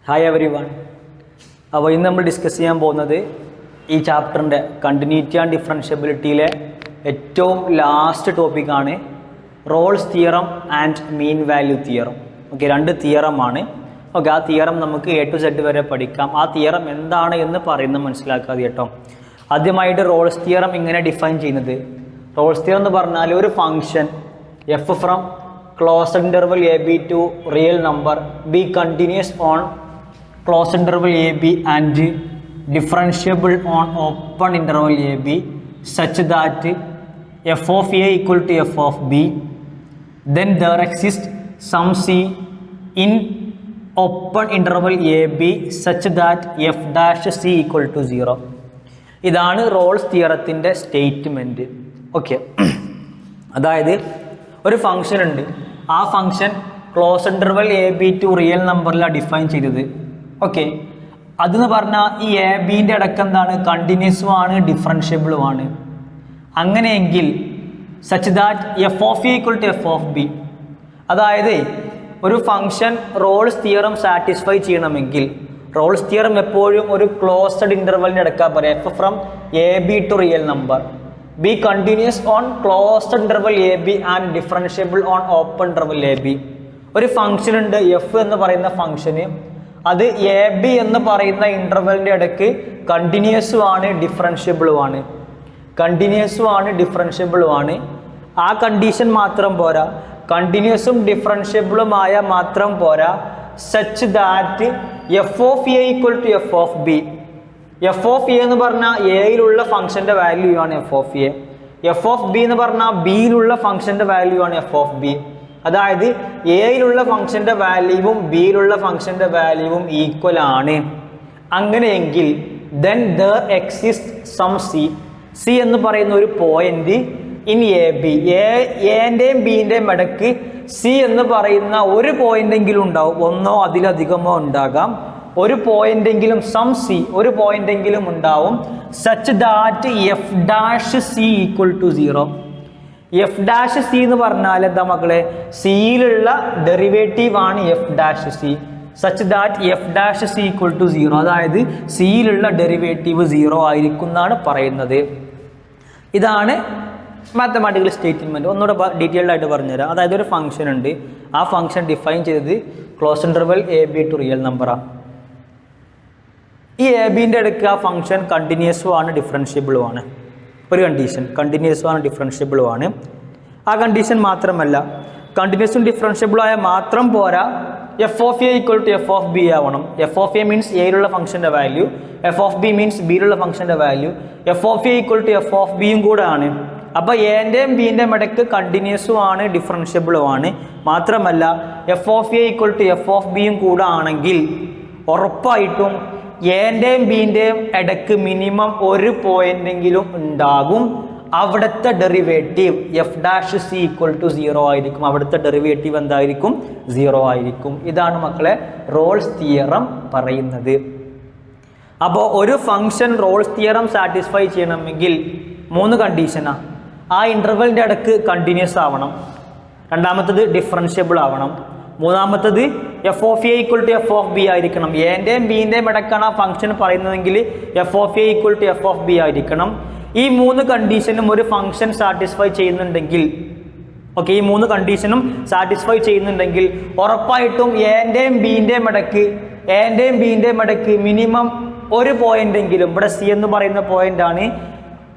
Hi every one. അപ്പോൾ ഇന്ന് നമ്മൾ ഡിസ്കസ് ചെയ്യാൻ പോകുന്നത് ഈ ചാപ്റ്ററിൻ്റെ കണ്ടിന്യൂറ്റി ആൻഡ് ഡിഫറൻഷ്യബിലിറ്റിയിലെ ഏറ്റവും ലാസ്റ്റ് ടോപ്പിക്കാണ് Rolls theorem and mean value theorem. Okay, രണ്ട് തിയറമാണ്. ഓക്കെ, ആ തിയറം നമുക്ക് A to Z വരെ പഠിക്കാം. ആ തിയറം എന്താണ് എന്ന് പറയുന്നത് മനസ്സിലാക്കാതെ കേട്ടോ. ആദ്യമായിട്ട് റോൾസ് തിയറം ഇങ്ങനെ ഡിഫൈൻ ചെയ്യുന്നത്, റോൾസ് തിയറം എന്ന് പറഞ്ഞാൽ ഒരു function F from closed interval AB to real number be continuous on closed interval AB and differentiable on open interval AB such that f of A equal to f of B, then there exists some C in open interval AB such that f dash C equal to 0. ഇതാണ് Rolls തിയറത്തിൻ്റെ statement. Okay, അതായത് ഒരു function ഉണ്ട്, ആ function closed interval AB to real നമ്പറിലാണ് define ചെയ്തത്. Okay, അതെന്ന് പറഞ്ഞാൽ ഈ ABൻ്റെ അടക്കം എന്താണ്, കണ്ടിന്യൂസും ആണ് ഡിഫറൻഷ്യബിളും ആണ്. അങ്ങനെയെങ്കിൽ such that f of A equal to F of b, അതായത് ഒരു ഫംഗ്ഷൻ റോൾസ് തിയറം സാറ്റിസ്ഫൈ ചെയ്യണമെങ്കിൽ റോൾസ് തിയറം എപ്പോഴും ഒരു ക്ലോസ്ഡ് ഇൻ്റർവലിൻ്റെ അടക്കാൻ പറയാം. F from AB to real number be continuous on closed interval AB and differentiable on open interval AB. ഒരു function ഉണ്ട് എഫ് എന്ന് പറയുന്ന ഫംഗ്ഷന്, അത് AB എന്ന് പറയുന്ന ഇൻ്റർവെലിൻ്റെ ഇടയ്ക്ക് കണ്ടിന്യൂസും ആണ് ഡിഫറൻഷ്യബിളും ആണ്. കണ്ടിന്യൂസും ആണ് ഡിഫറൻഷ്യബിളും ആണ്. ആ കണ്ടീഷൻ മാത്രം പോരാ, കണ്ടിന്യൂസും ഡിഫറൻഷ്യബിളുമായ മാത്രം പോരാ, such that f of A equal to F of B. F of A എന്ന് പറഞ്ഞാൽ എയിലുള്ള ഫംഗ്ഷൻ്റെ വാല്യൂ ആണ് f of A. F of B എന്ന് പറഞ്ഞാൽ ബിയിലുള്ള ഫംഗ്ഷൻ്റെ വാല്യൂ ആണ് എഫ് ഓഫ് ബി. അതായത് എയിലുള്ള ഫംഗ്ഷൻ്റെ വാല്യൂവും ബിയിലുള്ള ഫംഗ്ഷൻ്റെ വാല്യൂവും ഈക്വൽ ആണ്. അങ്ങനെയെങ്കിൽ then there exist some c. C എന്ന് പറയുന്ന ഒരു പോയിന്റ് ഇൻ എ ബി, എൻ്റെയും ബിൻ്റെയും ഇടയ്ക്ക് സി എന്ന് പറയുന്ന ഒരു പോയിന്റെങ്കിലും ഉണ്ടാവും. ഒന്നോ അതിലധികമോ ഉണ്ടാകാം. ഒരു പോയിന്റെങ്കിലും സം സി, ഒരു പോയിന്റെങ്കിലും ഉണ്ടാവും. Such that f dash C equal to 0. F dash c എന്ന് പറഞ്ഞാൽ എന്താ മക്കളെ, സിയിലുള്ള ഡെറിവേറ്റീവ് ആണ് F dash c. Such that f dash C equal to 0, അതായത് സിയിലുള്ള ഡെറിവേറ്റീവ് 0 ആയിരിക്കും എന്നാണ് പറയുന്നത്. ഇതാണ് മാത്തമാറ്റിക്കൽ സ്റ്റേറ്റ്മെൻറ്റ്. ഒന്നുകൂടെ ഡീറ്റെയിൽഡ് ആയിട്ട് പറഞ്ഞുതരാം. അതായത് ഒരു ഫംഗ്ഷൻ ഉണ്ട്, ആ ഫംഗ്ഷൻ ഡിഫൈൻ ചെയ്തത് close interval AB to real നമ്പറാണ്. ഈ ABൻ്റെ ഇടയ്ക്ക് ആ ഫംഗ്ഷൻ കണ്ടിന്യൂസും ആണ് ഡിഫറൻഷ്യബിളും ആണ്. ഒരു കണ്ടീഷൻ കണ്ടിന്യൂസും ആണ് ഡിഫറൻഷ്യബിളും ആണ്. ആ കണ്ടീഷൻ മാത്രമല്ല, കണ്ടിന്യൂസും ഡിഫറൻഷ്യബിളും ആയ മാത്രം പോരാ, F of A equal to F of B ആവണം. എഫ് ഓഫ് എ മീൻസ് എയിലുള്ള ഫംഗ്ഷൻ്റെ value, F of B means ബിയിലുള്ള ഫംഗ്ഷൻ്റെ value, F of A equal to F of ബിയും കൂടെ ആണ്. അപ്പോൾ എൻ്റെയും ബിൻ്റെയും ഇടയ്ക്ക് കണ്ടിന്യൂസും ആണ് ഡിഫറൻഷ്യബിളും ആണ്. മാത്രമല്ല f of A equal to F of ബിയും കൂടെ ആണെങ്കിൽ ഉറപ്പായിട്ടും എൻ്റെയും ബിൻ്റെയും ഇടയ്ക്ക് മിനിമം ഒരു പോയിന്റെങ്കിലും ഉണ്ടാകും. അവിടുത്തെ derivative f dash C equal to 0 ആയിരിക്കും. അവിടുത്തെ ഡെറിവേറ്റീവ് എന്തായിരിക്കും, 0 ആയിരിക്കും. ഇതാണ് മക്കളെ റോൾസ് തിയറം പറയുന്നത്. അപ്പോൾ ഒരു ഫംഗ്ഷൻ റോൾസ് തിയറം സാറ്റിസ്ഫൈ ചെയ്യണമെങ്കിൽ 3 കണ്ടീഷനാണ്. ആ ഇൻ്റർവെലിൻ്റെ ഇടയ്ക്ക് കണ്ടിന്യൂസ് ആവണം, രണ്ടാമത്തത് ഡിഫറൻഷ്യബിൾ ആവണം, മൂന്നാമത്തത് F of A equal to F of B ആയിരിക്കണം. എൻ്റെയും ബിൻ്റെയും ഇടയ്ക്കാണ് ആ ഫംഗ്ഷൻ പറയുന്നതെങ്കിൽ F of A equal to F of B ആയിരിക്കണം. ഈ 3 കണ്ടീഷനും ഒരു ഫംഗ്ഷൻ സാറ്റിസ്ഫൈ ചെയ്യുന്നുണ്ടെങ്കിൽ, ഓക്കെ, ഈ 3 കണ്ടീഷനും സാറ്റിസ്ഫൈ ചെയ്യുന്നുണ്ടെങ്കിൽ ഉറപ്പായിട്ടും എൻ്റെയും ബിൻ്റെയും ഇടയ്ക്ക് മിനിമം ഒരു പോയിന്റെങ്കിലും, ഇവിടെ സി എന്ന് പറയുന്ന പോയിന്റാണ്,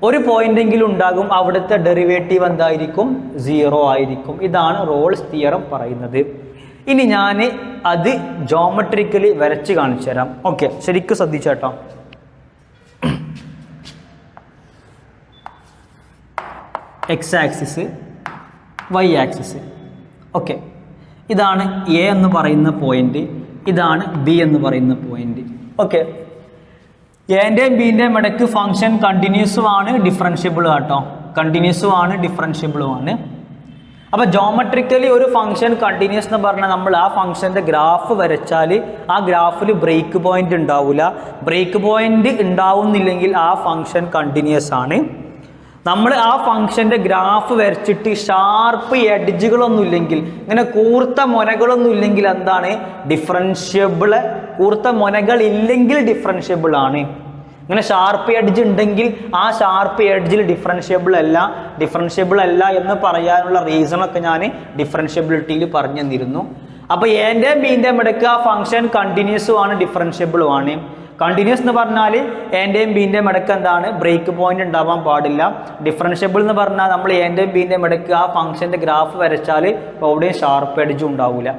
ഒരു പോയിന്റെങ്കിലും ഉണ്ടാകും. അവിടുത്തെ ഡെറിവേറ്റീവ് എന്തായിരിക്കും, 0 ആയിരിക്കും. ഇതാണ് റോൾസ് തിയറം പറയുന്നത്. ഇനി ഞാൻ അത് ജോമെട്രിക്കലി വരച്ച് കാണിച്ചു തരാം. ഓക്കെ, ശരിക്കും ശ്രദ്ധിച്ചേട്ടോ. X axis, Y axis. Okay, ഇതാണ് എ എന്ന് പറയുന്ന പോയിന്റ്, ഇതാണ് ബി എന്ന് പറയുന്ന പോയിന്റ്. ഓക്കെ, എൻ്റെയും ബിൻ്റെയും ഇടയ്ക്ക് ഫംഗ്ഷൻ കണ്ടിന്യൂസും ആണ് ഡിഫറൻഷ്യബിളും ആട്ടോ, കണ്ടിന്യൂസും ആണ് ഡിഫറൻഷ്യബിളും ആണ്. അപ്പോൾ ജോമെട്രിക്കലി ഒരു ഫംഗ്ഷൻ കണ്ടിന്യൂസ് എന്ന് പറഞ്ഞാൽ നമ്മൾ ആ ഫംഗ്ഷൻ്റെ ഗ്രാഫ് വരച്ചാൽ ആ ഗ്രാഫിൽ ബ്രേക്ക് പോയിന്റ് ഉണ്ടാവില്ല. ബ്രേക്ക് പോയിന്റ് ഉണ്ടാവുന്നില്ലെങ്കിൽ ആ ഫംഗ്ഷൻ കണ്ടിന്യൂസ് ആണ്. നമ്മൾ ആ ഫംഗ്ഷൻ്റെ ഗ്രാഫ് വരച്ചിട്ട് ഷാർപ്പ് എഡ്ജുകളൊന്നും ഇല്ലെങ്കിൽ, ഇങ്ങനെ കൂർത്ത മുനകളൊന്നും ഇല്ലെങ്കിൽ എന്താണ് ഡിഫറൻഷ്യബിൾ. കൂർത്ത മുനകൾ ഇല്ലെങ്കിൽ ഡിഫറൻഷ്യബിൾ ആണ്. ഇങ്ങനെ ഷാർപ്പ് എഡ്ജ് ഉണ്ടെങ്കിൽ ആ ഷാർപ്പ് എഡ്ജിൽ ഡിഫറൻഷ്യബിൾ അല്ല എന്ന് പറയാനുള്ള റീസണൊക്കെ ഞാൻ ഡിഫറൻഷ്യബിലിറ്റിയിൽ പറഞ്ഞു തന്നിരുന്നു. അപ്പോൾ എൻ്റെയും ബീൻ്റെയും ഇടയ്ക്ക് ആ ഫംഗ്ഷൻ കണ്ടിന്യൂസും ആണ് ഡിഫറൻഷ്യബിളും ആണ്. കണ്ടിന്യൂസ് എന്ന് പറഞ്ഞാൽ എൻ്റെയും ബീൻ്റെയും ഇടയ്ക്ക് എന്താണ് ബ്രേക്ക് പോയിന്റ് ഉണ്ടാവാൻ പാടില്ല. ഡിഫറൻഷ്യബിൾ എന്ന് പറഞ്ഞാൽ നമ്മൾ എൻ്റെയും ബീൻ്റെയും ഇടയ്ക്ക് ആ ഫംഗ്ഷൻ്റെ ഗ്രാഫ് വരച്ചാൽ എവിടെയും ഷാർപ്പ് എഡ്ജും ഉണ്ടാവില്ല.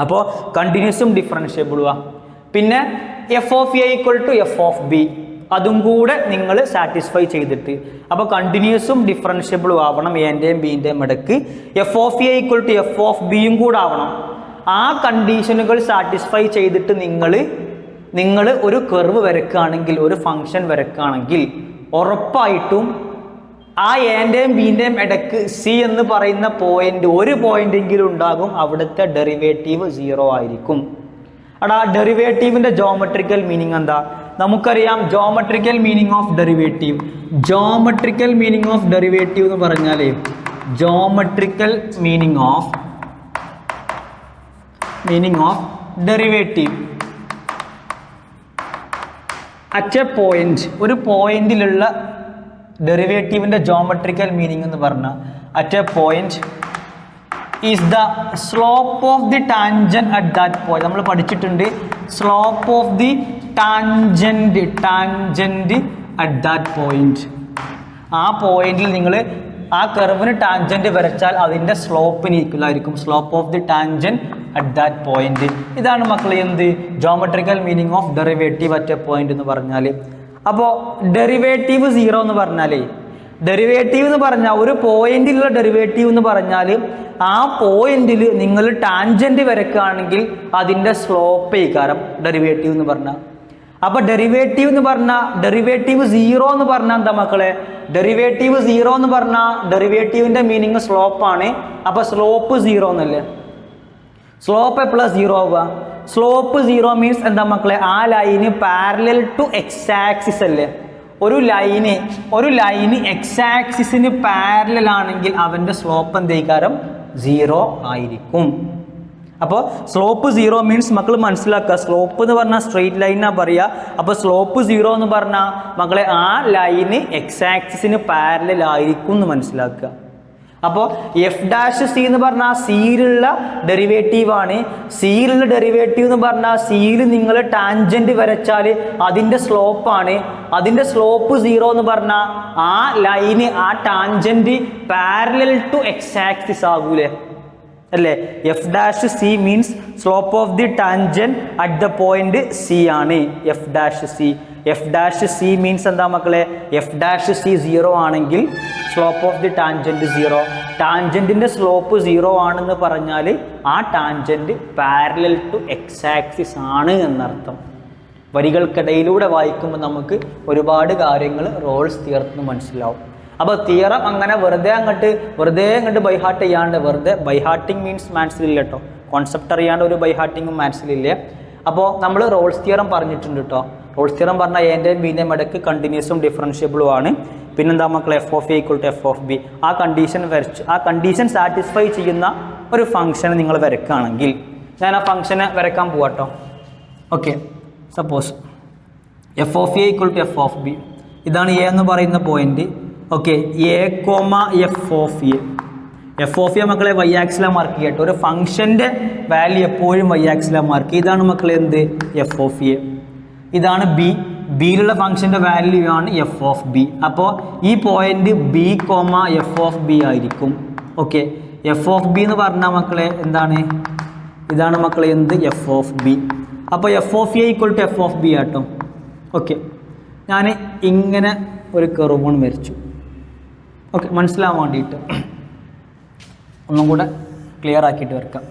അപ്പോൾ കണ്ടിന്യൂസും ഡിഫറൻഷ്യബിളുമാണ്. പിന്നെ f of A equal to F of b, അതും കൂടെ നിങ്ങൾ സാറ്റിസ്ഫൈ ചെയ്തിട്ട്, അപ്പോൾ കണ്ടിന്യൂസും ഡിഫറൻഷ്യബിളും ആവണം എൻ്റെയും ബീൻ്റെയും ഇടയ്ക്ക്. F of A equal to F of ബിയും കൂടെ ആവണം. ആ കണ്ടീഷനുകൾ സാറ്റിസ്ഫൈ ചെയ്തിട്ട് നിങ്ങൾ ഒരു കർവ് വരക്കുകയാണെങ്കിൽ, ഒരു ഫംഗ്ഷൻ വരക്കുകയാണെങ്കിൽ ഉറപ്പായിട്ടും ആ എൻ്റെയും ബീൻ്റെയും ഇടയ്ക്ക് സി എന്ന് പറയുന്ന പോയിന്റ്, ഒരു പോയിന്റെങ്കിലും ഉണ്ടാകും, അവിടുത്തെ ഡെറിവേറ്റീവ് 0 ആയിരിക്കും. അവിടെ ആ ഡെറിവേറ്റീവിൻ്റെ ജോമെട്രിക്കൽ മീനിങ് എന്താ നമുക്കറിയാം. ജോമെട്രിക്കൽ മീനിങ് ഓഫ് ഡെറിവേറ്റീവ് എന്ന് പറഞ്ഞാൽ geometrical meaning of derivative at A point, ഒരു പോയിന്റിലുള്ള ഡെറിവേറ്റീവിൻ്റെ ജോമെട്രിക്കൽ മീനിങ് എന്ന് പറഞ്ഞാൽ at A point is the slope of the tangent at that point. നമ്മൾ പഠിച്ചിട്ടുണ്ട് slope of the tangent at that point. ആ പോയിന്റിൽ നിങ്ങൾ ആ കർവിന് ടാൻജന്റ് വരച്ചാൽ അതിൻ്റെ സ്ലോപ്പിന് ഈക്വൽ ആയിരിക്കും. Slope of the tangent at that point. ഇതാണ് മക്കളെ എന്ത് geometrical meaning of derivative at A point എന്ന് പറഞ്ഞാൽ. അപ്പോൾ ഡെറിവേറ്റീവ് 0 എന്ന് പറഞ്ഞാൽ, ഡെറിവേറ്റീവ് എന്ന് പറഞ്ഞാൽ ഒരു പോയിന്റിലുള്ള ഡെറിവേറ്റീവ് എന്ന് പറഞ്ഞാൽ ആ പോയിന്റിൽ നിങ്ങൾ ടാൻജന്റ് വരക്കുകയാണെങ്കിൽ അതിൻ്റെ സ്ലോപ്പ് ഈകാരം ഡെറിവേറ്റീവ് എന്ന് പറഞ്ഞാൽ. അപ്പോൾ ഡെറിവേറ്റീവ് എന്ന് പറഞ്ഞാൽ ഡെറിവേറ്റീവ് 0 എന്ന് പറഞ്ഞാൽ എന്താ മക്കളെ, ഡെറിവേറ്റീവ് 0 എന്ന് പറഞ്ഞാൽ ഡെറിവേറ്റീവിൻ്റെ മീനിങ് സ്ലോപ്പാണ്. അപ്പോൾ സ്ലോപ്പ് 0 എന്നല്ലേ, സ്ലോപ്പ് പ്ലസ് 0 ആവുക. സ്ലോപ്പ് 0 മീൻസ് എന്താ മക്കളെ, ആ line parallel to X axis അല്ലേ. ഒരു ലൈന് എക്സ് ആക്സിസിന് പാരലൽ ആണെങ്കിൽ അവൻ്റെ സ്ലോപ്പ് എന്തേക്കാരം 0 ആയിരിക്കും. അപ്പോൾ സ്ലോപ്പ് 0 മീൻസ് മക്കൾ മനസ്സിലാക്കുക, സ്ലോപ്പ് എന്ന് പറഞ്ഞാൽ സ്ട്രെയിറ്റ് ലൈനാണ് പറയുക. അപ്പോൾ സ്ലോപ്പ് 0 എന്ന് പറഞ്ഞാൽ മക്കളെ ആ ലൈന് എക്സ് ആക്സിസിന് പാരലൽ ആയിരിക്കും എന്ന് മനസ്സിലാക്കുക. അപ്പോൾ എഫ് ഡാഷ് സി എന്ന് പറഞ്ഞാൽ സിയിലുള്ള ഡെറിവേറ്റീവാണ്. സിയിലുള്ള ഡെറിവേറ്റീവ് എന്ന് പറഞ്ഞാൽ സിയിൽ നിങ്ങൾ ടാൻജന്റ് വരച്ചാൽ അതിൻ്റെ സ്ലോപ്പാണ്. അതിൻ്റെ സ്ലോപ്പ് 0 എന്ന് പറഞ്ഞാൽ ആ ലൈന് ആ tangent parallel to X axis ആകൂലേ അല്ലേ. F dash C means slope of the tangent at the point C ആണ് F dash C. F dash C means എന്താ മക്കളെ, എഫ് ഡാഷ് സി 0 ആണെങ്കിൽ സ്ലോപ്പ് ഓഫ് ദി ടാൻജന്റ് 0. ടാൻജന്റിൻ്റെ slope 0 ആണെന്ന് പറഞ്ഞാൽ ആ tangent parallel to X axis ആണ് എന്നർത്ഥം. വരികൾക്കിടയിലൂടെ വായിക്കുമ്പോൾ നമുക്ക് ഒരുപാട് കാര്യങ്ങൾ റോൾസ് തിയറത്തിന് മനസ്സിലാവും. അപ്പോൾ തിയറം അങ്ങനെ വെറുതെ അങ്ങോട്ട് ബൈഹാർട്ട് ചെയ്യാണ്ട്, വെറുതെ ബൈഹാർട്ടിങ് മീൻസ് മാത്സിലില്ല കേട്ടോ, കോൺസെപ്റ്റ് അറിയാണ്ട് ഒരു ബൈഹാർട്ടിങ്ങും മാത്സിലില്ലേ. അപ്പോൾ നമ്മൾ റോൾസ് തിയറം പറഞ്ഞിട്ടുണ്ട് കേട്ടോ. റോൾസ് തിയറം പറഞ്ഞാൽ എൻ്റെയും ബീൻ്റെയും ഇടയ്ക്ക് കണ്ടിന്യൂസും ഡിഫറൻഷ്യബിളും ആണ്. പിന്നെന്താ മക്കൾ f of A equal to F of B, ആ കണ്ടീഷൻ സാറ്റിസ്ഫൈ ചെയ്യുന്ന ഒരു ഫംഗ്ഷൻ നിങ്ങൾ വരക്കുകയാണെങ്കിൽ, ഞാൻ ആ ഫംഗ്ഷനെ വരക്കാൻ പോവാട്ടോ. Okay, suppose f of A equal to F of b, ഇതാണ് എ എന്ന് പറയുന്ന point. Okay, a comma f of A. F of a മക്കളെ വൈ ആക്സിലാണ് മാർക്ക് ചെയ്യട്ടോ. ഒരു ഫംഗ്ഷൻ്റെ വാല്യൂ എപ്പോഴും വൈ ആക്സിലാണ് മാർക്ക്. ഇതാണ് മക്കളെ എന്ത് എഫ് ഓഫ് എ. ഇതാണ് ബി. ബിയിലുള്ള ഫംഗ്ഷൻ്റെ വാല്യൂ ആണ് എഫ് ഓഫ് ബി. അപ്പോൾ ഈ point b comma f of b ആയിരിക്കും. ഓക്കെ, എഫ് ഓഫ് ബി എന്ന് പറഞ്ഞാൽ മക്കളെ എന്താണ്, ഇതാണ് മക്കളെ എന്ത് എഫ് ഓഫ് ബി. അപ്പോൾ F of A equal to F of b ആട്ടോ. ഓക്കെ, ഞാൻ ഇങ്ങനെ ഒരു കർവ് വരച്ചു. ഓക്കെ, മനസ്സിലാവാൻ വേണ്ടിയിട്ട് ഒന്നും കൂടെ ക്ലിയർ ആക്കിയിട്ട് വരക്കാം.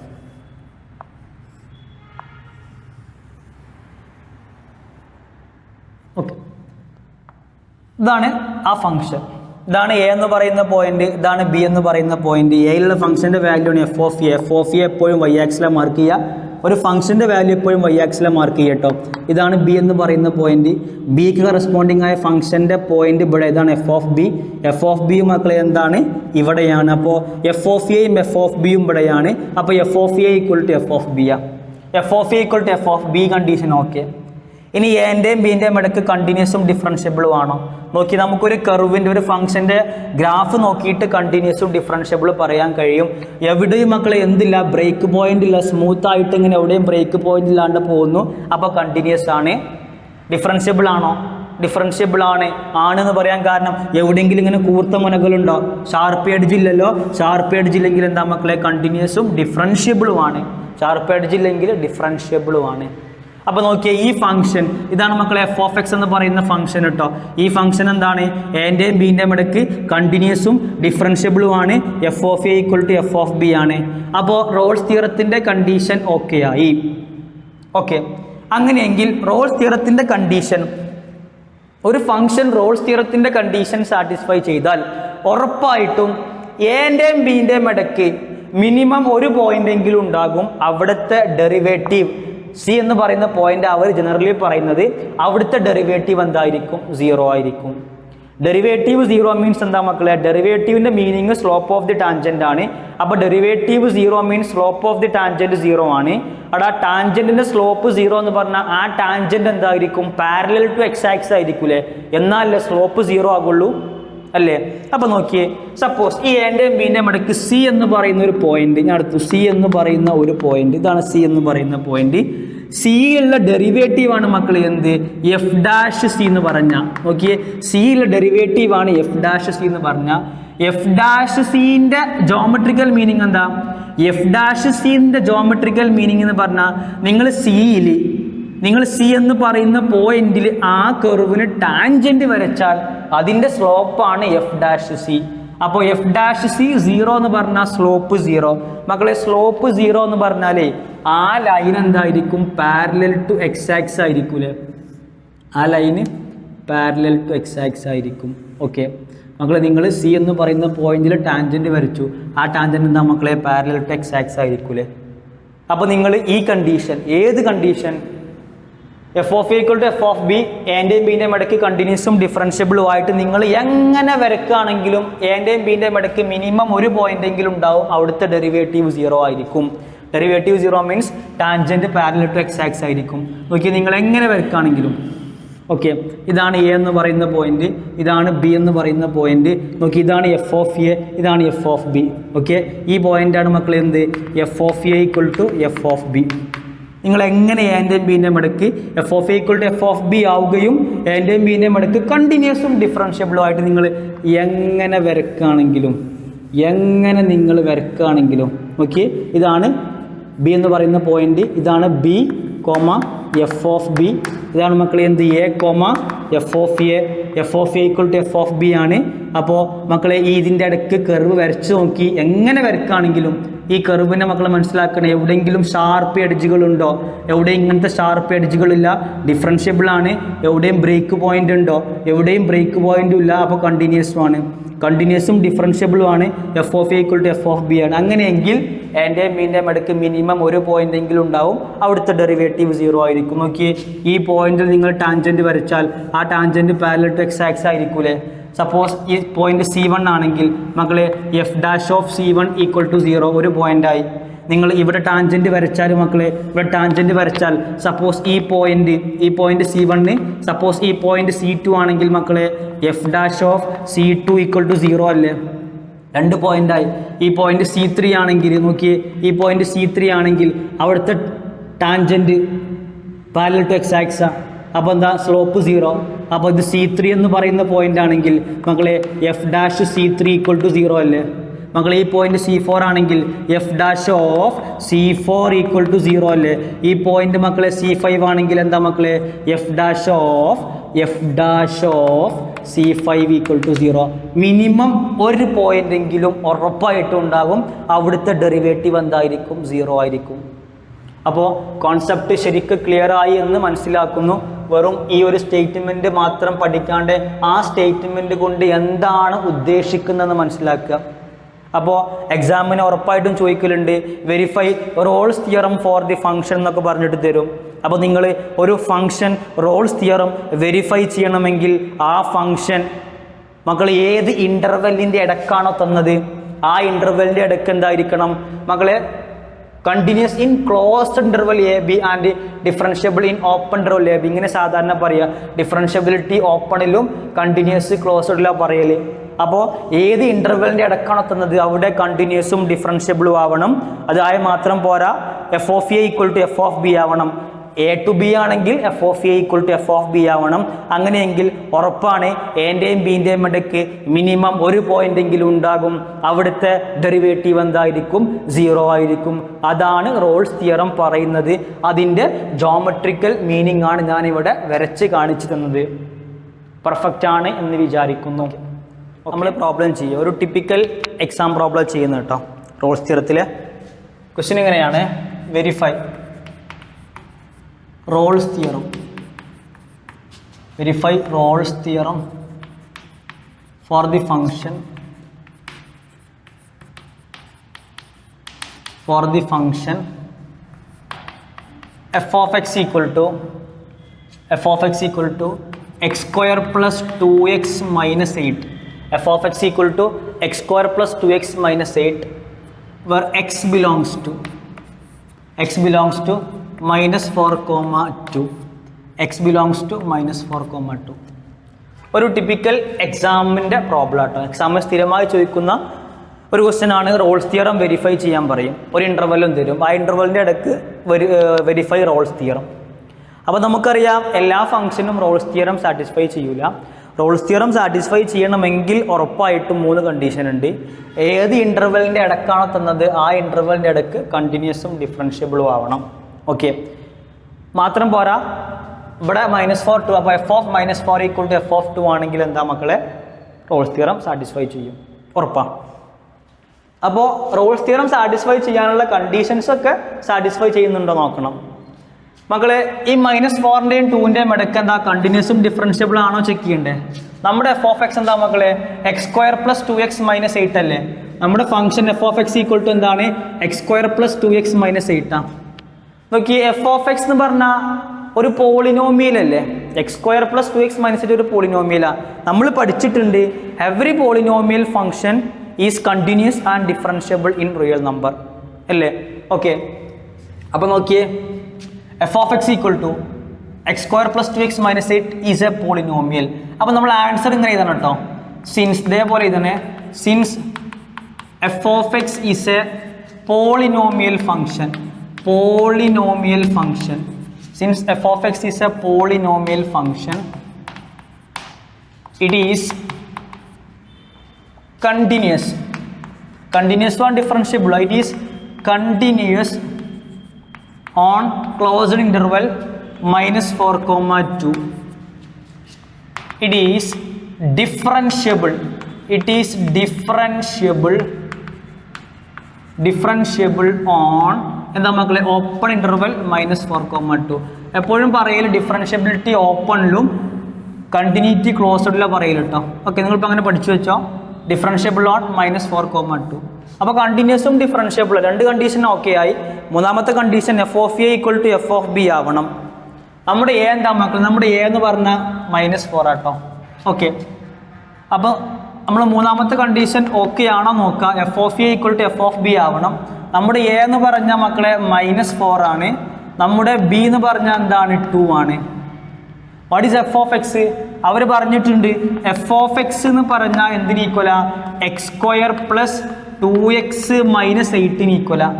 ഓക്കെ, ഇതാണ് ആ ഫംഗ്ഷൻ. ഇതാണ് എ എന്ന് പറയുന്ന പോയിന്റ്, ഇതാണ് ബി എന്ന് പറയുന്ന പോയിന്റ്. എയിലുള്ള ഫംഗ്ഷൻ്റെ വാല്യൂ ആണ് f of A. F of A എപ്പോഴും വൈ ആക്സിലാണ് മാർക്ക് ചെയ്യുക. ഒരു ഫംഗ്ഷൻ്റെ വാല്യൂ എപ്പോഴും y ആക്സിൽ മാർക്ക് ചെയ്യട്ടോ. ഇതാണ് ബി എന്ന് പറയുന്ന പോയിന്റ്. ബിക്ക് കറസ്പോണ്ടിങ് ആയ ഫംഗ്ഷൻ്റെ പോയിന്റ് ഇവിടെ ഇതാണ് F of B. F of B മക്കളെ എന്താണ് ഇവിടെയാണ്. അപ്പോൾ എഫ് ഓഫ് എയും എഫ് ഓഫ് ബിയും ഇവിടെയാണ്. അപ്പോൾ F of A equal to F of B ആ. F of A equal to F of B condition okay. ഇനി എൻ്റെയും ബിൻ്റെയും ഇടയ്ക്ക് കണ്ടിന്യൂസും ഡിഫറൻഷ്യബിളും ആണോ നോക്കി. നമുക്കൊരു കർവിൻ്റെ ഒരു ഫംഗ്ഷൻ്റെ ഗ്രാഫ് നോക്കിയിട്ട് കണ്ടിന്യൂസും ഡിഫറൻഷ്യബിൾ പറയാൻ കഴിയും. എവിടെയും മക്കളെ എന്തില്ല, ബ്രേക്ക് പോയിന്റ് ഇല്ല, സ്മൂത്ത് ആയിട്ട് ഇങ്ങനെ എവിടെയും ബ്രേക്ക് പോയിന്റ് ഇല്ലാണ്ട് പോകുന്നു. അപ്പോൾ കണ്ടിന്യൂസ് ആണ്. ഡിഫറൻഷ്യബിൾ ആണോ? ഡിഫറൻഷ്യബിൾ ആണെന്ന് പറയാൻ കാരണം എവിടെയെങ്കിലും ഇങ്ങനെ കൂർത്ത മുനകളുണ്ടോ? ഷാർപ്പ് എഡ്ജ് ഇല്ലല്ലോ. ഷാർപ്പ് എഡ്ജ് ഇല്ലെങ്കിൽ എന്താ മക്കളെ കണ്ടിന്യൂസും ഡിഫറൻഷ്യബിളുമാണ്. ഷാർപ്പ് എഡ്ജ് ഇല്ലെങ്കിൽ ഡിഫറൻഷ്യബിളുമാണ്. അപ്പോൾ നോക്കിയേ ഈ ഫംഗ്ഷൻ ഇതാണ് മക്കളെ എഫ് ഓഫ് എക്സ് എന്ന് പറയുന്ന ഫംഗ്ഷൻ കേട്ടോ. ഈ ഫംഗ്ഷൻ എന്താണ് എൻ്റെയും ബിൻ്റെയും ഇടയ്ക്ക് കണ്ടിന്യൂസും ഡിഫറൻഷ്യബിളും ആണ്. F of A equal to F of b ആണ്. അപ്പോൾ റോൾസ് തിയറത്തിൻ്റെ കണ്ടീഷൻ ഓക്കെ ആയി. ഓക്കെ, അങ്ങനെയെങ്കിൽ റോൾസ് തിയറത്തിൻ്റെ കണ്ടീഷൻ ഒരു ഫംഗ്ഷൻ റോൾസ് തിയറത്തിൻ്റെ കണ്ടീഷൻ സാറ്റിസ്ഫൈ ചെയ്താൽ ഉറപ്പായിട്ടും എൻ്റെയും ബിൻ്റെയും ഇടയ്ക്ക് മിനിമം ഒരു പോയിന്റ് എങ്കിലും ഉണ്ടാകും. അവിടുത്തെ ഡെറിവേറ്റീവ് സി എന്ന് പറയുന്ന പോയിന്റ് അവർ ജനറലി പറയുന്നത് അവിടുത്തെ ഡെറിവേറ്റീവ് എന്തായിരിക്കും? 0 ആയിരിക്കും. ഡെറിവേറ്റീവ് 0 മീൻസ് എന്താ മക്കളെ? ഡെറിവേറ്റീവിൻ്റെ meaning slope of the tangent ആണ്. അപ്പോൾ derivative 0 means slope of the tangent 0 ആണ്. അവിടെ ആ ടാൻജൻറ്റിൻ്റെ സ്ലോപ്പ് 0 എന്ന് പറഞ്ഞാൽ ആ ടാൻജൻ്റ് എന്തായിരിക്കും? പാരലൽ ടു എക്സ് ആക്സിസ് ആയിരിക്കൂലേ. എന്നാലല്ലേ സ്ലോപ്പ് 0 ആകുള്ളൂ അല്ലേ? അപ്പോൾ നോക്കിയേ, സപ്പോസ് ഈ എൻ്റെയും ബിൻ്റെയും ഇടയ്ക്ക് സി എന്ന് പറയുന്ന ഒരു പോയിന്റ്, ഞാൻ അടുത്തു സി എന്ന് പറയുന്ന ഒരു പോയിന്റ്, ഇതാണ് സി എന്ന് പറയുന്ന പോയിന്റ്. സിയിലുള്ള ഡെറിവേറ്റീവ് ആണ് മക്കൾ എന്ത്? എഫ് ഡാഷ് സി എന്ന് പറഞ്ഞാൽ നോക്കിയേ, സിയിലുള്ള ഡെറിവേറ്റീവ് ആണ് എഫ് ഡാഷ് സി എന്ന് പറഞ്ഞാൽ എഫ് ഡാഷ് സിൻ്റെ ജോമെട്രിക്കൽ മീനിങ് എന്താ? എഫ് ഡാഷ് സിൻ്റെ ജോമെട്രിക്കൽ മീനിങ് എന്ന് പറഞ്ഞാൽ നിങ്ങൾ സി എന്ന് പറയുന്ന പോയിന്റിൽ ആ കർവിന് ടാൻജന്റ് വരച്ചാൽ അതിൻ്റെ സ്ലോപ്പാണ് എഫ് ഡാഷ് സി. അപ്പോൾ എഫ് ഡാഷ് സി 0 എന്ന് പറഞ്ഞാൽ സ്ലോപ്പ് 0. മക്കളെ സ്ലോപ്പ് 0 എന്ന് പറഞ്ഞാലേ ആ ലൈൻ എന്തായിരിക്കും? പാരലൽ ടു എക്സ് ആക്സിസ് ആയിരിക്കൂലേ. ആ line parallel to X axis ആയിരിക്കും. ഓക്കെ മക്കളെ, നിങ്ങൾ സി എന്ന് പറയുന്ന പോയിന്റിൽ ടാൻജന്റ് വരച്ചു. ആ ടാൻജന്റ് എന്താ മക്കളെ? പാരലൽ ടു എക്സ് ആക്സിസ് ആയിരിക്കൂലേ. അപ്പോൾ നിങ്ങൾ ഈ കണ്ടീഷൻ, ഏത് condition? F of equal to F of b എൻ്റെയും ബിൻ്റെയും ഇടയ്ക്ക് കണ്ടിന്യൂസും ഡിഫറൻഷ്യബിളും ആയിട്ട് നിങ്ങൾ എങ്ങനെ വരക്കുകയാണെങ്കിലും എൻ്റെയും ബിൻ്റെയും ഇടയ്ക്ക് മിനിമം ഒരു പോയിന്റെങ്കിലും ഉണ്ടാവും. അവിടുത്തെ ഡെറിവേറ്റീവ് 0 ആയിരിക്കും. Derivative 0 means tangent parallel to X axis ആയിരിക്കും. നോക്കി നിങ്ങൾ എങ്ങനെ വരക്കുകയാണെങ്കിലും. ഓക്കെ, ഇതാണ് എ എന്ന് പറയുന്ന പോയിന്റ്, ഇതാണ് ബി എന്ന് പറയുന്ന പോയിന്റ്. നോക്കി ഇതാണ് എഫ് ഓഫ് എ, ഇതാണ് എഫ് ഓഫ് ബി. ഓക്കെ, ഈ പോയിന്റാണ് മക്കൾ എന്ത്? F of A equal to F of b. നിങ്ങൾ എങ്ങനെ എൻ്റെയും ബിൻ്റെയും ഇടയ്ക്ക് f of A equal to F of b ആവുകയും എൻ്റെയും ബിൻ്റെയും ഇടയ്ക്ക് കണ്ടിന്യൂസും ഡിഫറൻഷ്യബിളും ആയിട്ട് നിങ്ങൾ എങ്ങനെ വരക്കുകയാണെങ്കിലും നോക്കി ഇതാണ് ബി എന്ന് പറയുന്ന പോയിന്റ്, ഇതാണ് b comma f of b, ഇതാണ് മക്കളെ എന്ത്? A comma f of A. F of A equal to F of b ആണ്. അപ്പോൾ മക്കളെ ഇതിൻ്റെ ഇടയ്ക്ക് കർവ് വരച്ച് നോക്കി എങ്ങനെ വരക്കുകയാണെങ്കിലും ഈ കർവിനെ മക്കൾ മനസ്സിലാക്കണം. എവിടെയെങ്കിലും ഷാർപ്പ് എഡ്ജുകളുണ്ടോ? എവിടെയും ഇങ്ങനത്തെ ഷാർപ്പ് എഡ്ജുകളില്ല, ഡിഫറൻഷ്യബിൾ ആണ്. എവിടെയും ബ്രേക്ക് പോയിന്റ് ഉണ്ടോ? എവിടെയും ബ്രേക്ക് പോയിന്റും ഇല്ല. അപ്പോൾ കണ്ടിന്യൂസുമാണ്. കണ്ടിന്യൂസും ഡിഫറൻഷ്യബിളും ആണ്. F of A equal to F of b ആണ്. അങ്ങനെയെങ്കിൽ എൻ്റെയും ബിൻ്റെയും ഇടയ്ക്ക് മിനിമം ഒരു പോയിന്റെങ്കിലും ഉണ്ടാവും. അവിടുത്തെ ഡെറിവേറ്റീവ് 0 ആയിരിക്കും. നോക്കിയേ, ഈ പോയിന്റിൽ നിങ്ങൾ ടാൻജൻറ്റ് വരച്ചാൽ ആ tangent parallel to X axis ആയിരിക്കൂലേ. സപ്പോസ് ഈ പോയിന്റ് C1 ആണെങ്കിൽ മക്കളെ F dash of C1 equal to 0 ഒരു പോയിന്റായി. നിങ്ങൾ ഇവിടെ ടാൻജൻറ്റ് വരച്ചാൽ മക്കളെ, ഇവിടെ ടാൻജൻറ്റ് വരച്ചാൽ സപ്പോസ് ഈ പോയിന്റ് C1, സപ്പോസ് ഈ പോയിന്റ് C2 ആണെങ്കിൽ മക്കളെ F dash of C2 equal to 0 അല്ലേ? 2 പോയിന്റായി. ഈ പോയിന്റ് C3 ആണെങ്കിൽ നോക്കിയേ, ഈ പോയിന്റ് C3 ആണെങ്കിൽ അവിടുത്തെ tangent parallel to X axis. അപ്പോൾ എന്താ? സ്ലോപ്പ് 0. അപ്പോൾ ഇത് C3 എന്ന് പറയുന്ന പോയിന്റ് ആണെങ്കിൽ മക്കളെ F dash C3 equal to 0 അല്ലേ? മക്കളെ ഈ പോയിന്റ് C4 ആണെങ്കിൽ f dash of C4 equal to 0 അല്ലേ? ഈ പോയിന്റ് മക്കളെ C5 ആണെങ്കിൽ എന്താ മക്കളെ? F dash of C5 equal to 0. Minimum ഒരു പോയിന്റെങ്കിലും ഉറപ്പായിട്ടും ഉണ്ടാകും. അവിടുത്തെ ഡെറിവേറ്റീവ് എന്തായിരിക്കും? 0 ആയിരിക്കും. അപ്പോൾ കോൺസെപ്റ്റ് ശരിക്കും ക്ലിയർ ആയി എന്ന് മനസ്സിലാക്കുന്നു. വെറും ഈ ഒരു സ്റ്റേറ്റ്മെൻറ്റ് മാത്രം പഠിക്കാണ്ട് ആ സ്റ്റേറ്റ്മെൻറ്റ് കൊണ്ട് എന്താണ് ഉദ്ദേശിക്കുന്നതെന്ന് മനസ്സിലാക്കുക. അപ്പോൾ എക്സാമിന് ഉറപ്പായിട്ടും ചോദിക്കലുണ്ട് verify Rolle's theorem for the function എന്നൊക്കെ പറഞ്ഞിട്ട് തരും. അപ്പോൾ നിങ്ങൾ ഒരു ഫംഗ്ഷൻ റോൾസ് തിയറം വെരിഫൈ ചെയ്യണമെങ്കിൽ ആ ഫംഗ്ഷൻ മക്കൾ ഏത് ഇൻ്റർവെല്ലിൻ്റെ ഇടക്കാണോ തന്നത് ആ ഇൻ്റർവെല്ലിൻ്റെ ഇടയ്ക്ക് എന്തായിരിക്കണം മക്കളെ? Continuous in closed interval a b and differentiable in open interval a B. ഇങ്ങനെ സാധാരണ പറയുക. ഡിഫറൻഷ്യബിലിറ്റി ഓപ്പണിലും കണ്ടിന്യൂസ് ക്ലോസ്ഡിലാണ് പറയൽ. അപ്പോൾ ഏത് ഇൻ്റർവെല്ലിൻ്റെ ഇടക്കാണോ തന്നത് അവിടെ കണ്ടിന്യൂസും ഡിഫറൻഷ്യബിളും ആവണം. അതായ മാത്രം പോരാ, F of A equal to F of B ആവണം. എ ടു ബി ആണെങ്കിൽ f of A equal to F of B ആവണം. അങ്ങനെയെങ്കിൽ ഉറപ്പാണ് എൻ്റെയും ബീൻ്റെയും ഇടയ്ക്ക് മിനിമം ഒരു പോയിൻ്റെങ്കിലും ഉണ്ടാകും. അവിടുത്തെ ഡെറിവേറ്റീവ് എന്തായിരിക്കും? 0 ആയിരിക്കും. അതാണ് റോൾസ് തിയറം പറയുന്നത്. അതിൻ്റെ ജോമെട്രിക്കൽ മീനിങ് ആണ് ഞാനിവിടെ വരച്ച് കാണിച്ചു തന്നത്. പെർഫെക്റ്റ് ആണ് എന്ന് വിചാരിക്കുന്നു. നമ്മൾ പ്രോബ്ലം ചെയ്യുക. ഒരു ടിപ്പിക്കൽ എക്സാം പ്രോബ്ലം ചെയ്യുന്ന കേട്ടോ റോൾസ് തിയറത്തിലെ. ക്വസ്റ്റ്യൻ ഇങ്ങനെയാണ്: verify Rolle's theorem. Verify Rolle's theorem for the function f of x equal to x square plus 2x minus 8. f of x equal to x square plus 2x minus 8 where x belongs to minus 4,2. x belongs to minus 4,2. ഒരു typical എക്സാമിൻ്റെ problem ആട്ടോ. എക്സാമിന് സ്ഥിരമായി ചോദിക്കുന്ന ഒരു question ആണ്. Rolls theorem verify ചെയ്യാൻ പറയും. ഒരു ഇൻ്റർവെല്ലും തരും. ആ ഇൻ്റർവെല്ലിൻ്റെ ഇടയ്ക്ക് വെരിഫൈ റോൾസ് തിയറം. അപ്പോൾ നമുക്കറിയാം എല്ലാ ഫംഗ്ഷനും റോൾസ് തിയറം സാറ്റിസ്ഫൈ ചെയ്യൂല. റോൾസ് തിയറം സാറ്റിസ്ഫൈ ചെയ്യണമെങ്കിൽ ഉറപ്പായിട്ടും 3 കണ്ടീഷൻ ഉണ്ട്. ഏത് ഇൻ്റർവെല്ലിൻ്റെ ഇടക്കാണോ തന്നത് ആ ഇൻ്റർവെല്ലിൻ്റെ ഇടയ്ക്ക് കണ്ടിന്യൂസും ഡിഫറൻഷ്യബിളും ആവണം. ഓക്കെ, മാത്രം പോരാ, ഇവിടെ -4 അപ്പോൾ F of -4 equal to F of 2 ആണെങ്കിൽ എന്താ മക്കളെ? റോൾസ് തിയറം സാറ്റിസ്ഫൈ ചെയ്യും. ഉറപ്പാണ്. അപ്പോൾ റോൾസ് തിയറം സാറ്റിസ്ഫൈ ചെയ്യാനുള്ള കണ്ടീഷൻസൊക്കെ സാറ്റിസ്ഫൈ ചെയ്യുന്നുണ്ടോ നോക്കണം മക്കളെ. ഈ -4ൻ്റെയും 2ൻ്റെയും ഇടയ്ക്ക് എന്താ കണ്ടിന്യൂസും ഡിഫറൻഷ്യബിൾ ആണോ ചെക്ക് ചെയ്യണ്ടേ? നമ്മുടെ എഫ് ഓഫ് എക്സ് എന്താ മക്കളെ? x² + 2x - 8 അല്ലേ? നമ്മുടെ function F of X equal to എന്താണ്? x² + 2x - 8 ആ. നോക്കി, എഫ് ഓഫ് എക്സ് എന്ന് പറഞ്ഞാൽ ഒരു പോളിനോമിയൽ അല്ലേ? x² + 2x - 8 ഒരു പോളിനോമിയലാണ്. നമ്മൾ പഠിച്ചിട്ടുണ്ട് every polynomial function is continuous and differentiable in real number അല്ലേ? ഓക്കെ, അപ്പോൾ നോക്കിയേ, F of X equal to x² + 2x - 8 is a polynomial. അപ്പോൾ നമ്മൾ ആൻസർ ഇങ്ങനെ എഴുതണം കേട്ടോ. സിൻസ് ഇതേപോലെ എഴുതണേ. Since f of x is a polynomial function. Since f of x is a polynomial function, it is continuous and differentiable. It is continuous on closed interval -4,2. It is differentiable on എന്താ മക്കളെ? Open interval -4,2. എപ്പോഴും പറയൽ differentiability ഓപ്പണിലും continuity ക്ലോസ്ഡിലാണ് പറയൽ കേട്ടോ. Okay, നിങ്ങളിപ്പോൾ അങ്ങനെ പഠിച്ചു വെച്ചോ. Differentiable on -4,2. അപ്പോൾ കണ്ടിന്യൂസും ഡിഫറൻഷ്യബിൾ 2 കണ്ടീഷൻ ഓക്കെ ആയി. മൂന്നാമത്തെ condition f of A equal to F of B ആവണം. നമ്മുടെ എ എന്താ മക്കൾ? നമ്മുടെ എ എന്ന് പറഞ്ഞാൽ -4 ആട്ടോ. ഓക്കെ, അപ്പോൾ നമ്മൾ മൂന്നാമത്തെ കണ്ടീഷൻ ഓക്കെ ആണോ നോക്കുക. F of A equal to F of B ആവണം. നമ്മുടെ എ എന്ന് പറഞ്ഞാൽ മക്കളെ -4 ആണ്. നമ്മുടെ ബി എന്ന് പറഞ്ഞാൽ എന്താണ്? 2 ആണ്. What is F of x? അവർ പറഞ്ഞിട്ടുണ്ട് എഫ് ഓഫ് എക്സ് എന്ന് പറഞ്ഞാൽ എന്തിന് ഈക്വലാ? x² + 2x - 8 ഈക്വലാ